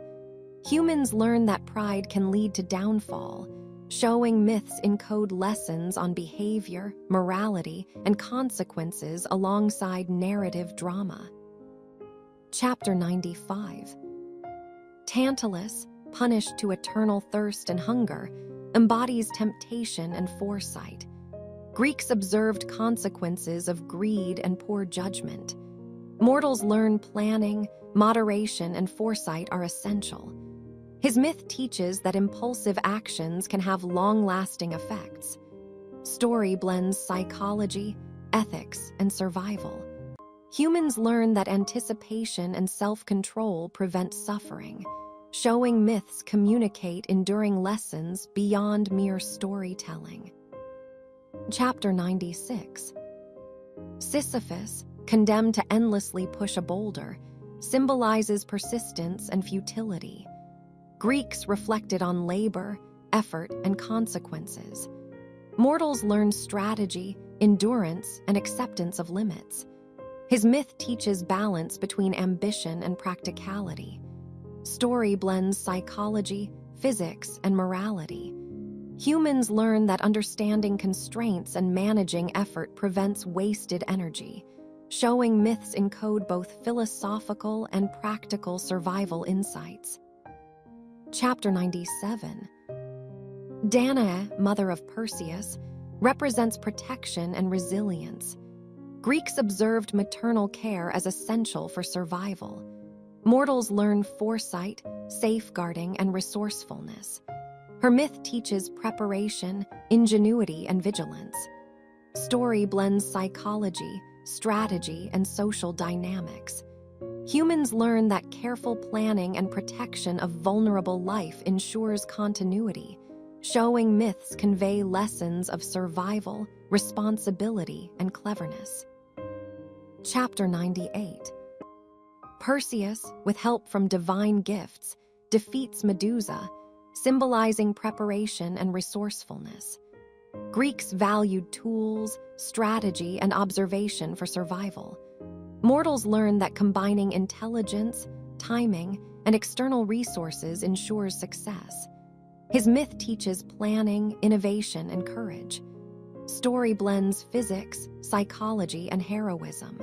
Humans learn that pride can lead to downfall, showing myths encode lessons on behavior, morality, and consequences alongside narrative drama. Chapter 95. Tantalus, punished to eternal thirst and hunger, embodies temptation and foresight. Greeks observed consequences of greed and poor judgment. Mortals learn planning, moderation, and foresight are essential. His myth teaches that impulsive actions can have long-lasting effects. Story blends psychology, ethics, and survival. Humans learn that anticipation and self-control prevent suffering, showing myths communicate enduring lessons beyond mere storytelling. Chapter 96. Sisyphus, condemned to endlessly push a boulder, symbolizes persistence and futility. Greeks reflected on labor, effort, and consequences. Mortals learn strategy, endurance, and acceptance of limits. His myth teaches balance between ambition and practicality. Story blends psychology, physics, and morality. Humans learn that understanding constraints and managing effort prevents wasted energy, showing myths encode both philosophical and practical survival insights. Chapter 97. Danae, mother of Perseus, represents protection and resilience. Greeks observed maternal care as essential for survival. Mortals learn foresight, safeguarding, and resourcefulness. Her myth teaches preparation, ingenuity, and vigilance. Story blends psychology, strategy, and social dynamics. Humans learn that careful planning and protection of vulnerable life ensures continuity, showing myths convey lessons of survival, responsibility, and cleverness. Chapter 98. Perseus, with help from divine gifts, defeats Medusa, symbolizing preparation and resourcefulness. Greeks valued tools, strategy, and observation for survival. Mortals learn that combining intelligence, timing, and external resources ensures success. His myth teaches planning, innovation, and courage. Story blends physics, psychology, and heroism.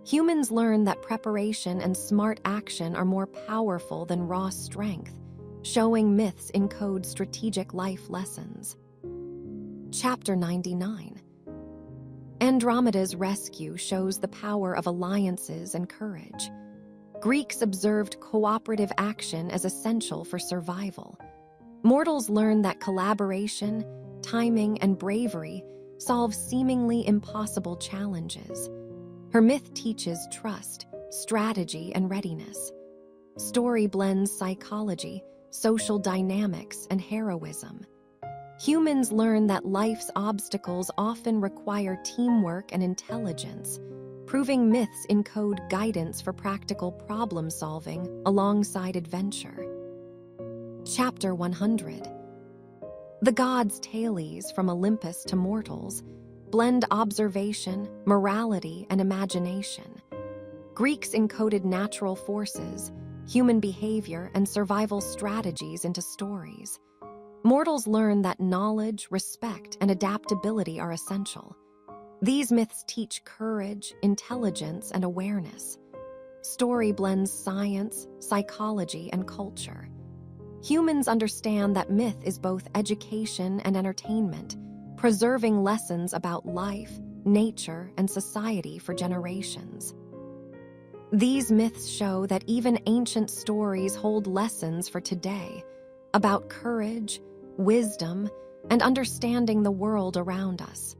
Humans learn that preparation and smart action are more powerful than raw strength, showing myths encode strategic life lessons. Chapter 99. Andromeda's rescue shows the power of alliances and courage. Greeks observed cooperative action as essential for survival. Mortals learn that collaboration, timing, and bravery solve seemingly impossible challenges. Her myth teaches trust, strategy, and readiness. Story blends psychology, social dynamics, and heroism. Humans learn that life's obstacles often require teamwork and intelligence, proving myths encode guidance for practical problem-solving alongside adventure. Chapter 100. The gods' tales from Olympus to mortals blend observation, morality, and imagination. Greeks encoded natural forces, human behavior, and survival strategies into stories. Mortals learn that knowledge, respect, and adaptability are essential. These myths teach courage, intelligence, and awareness. Story blends science, psychology, and culture. Humans understand that myth is both education and entertainment, preserving lessons about life, nature, and society for generations. These myths show that even ancient stories hold lessons for today about courage, wisdom, and understanding the world around us.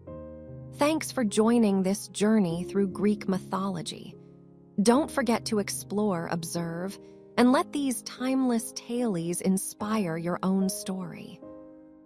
Thanks for joining this journey through Greek mythology. Don't forget to explore, observe, and let these timeless tales inspire your own story.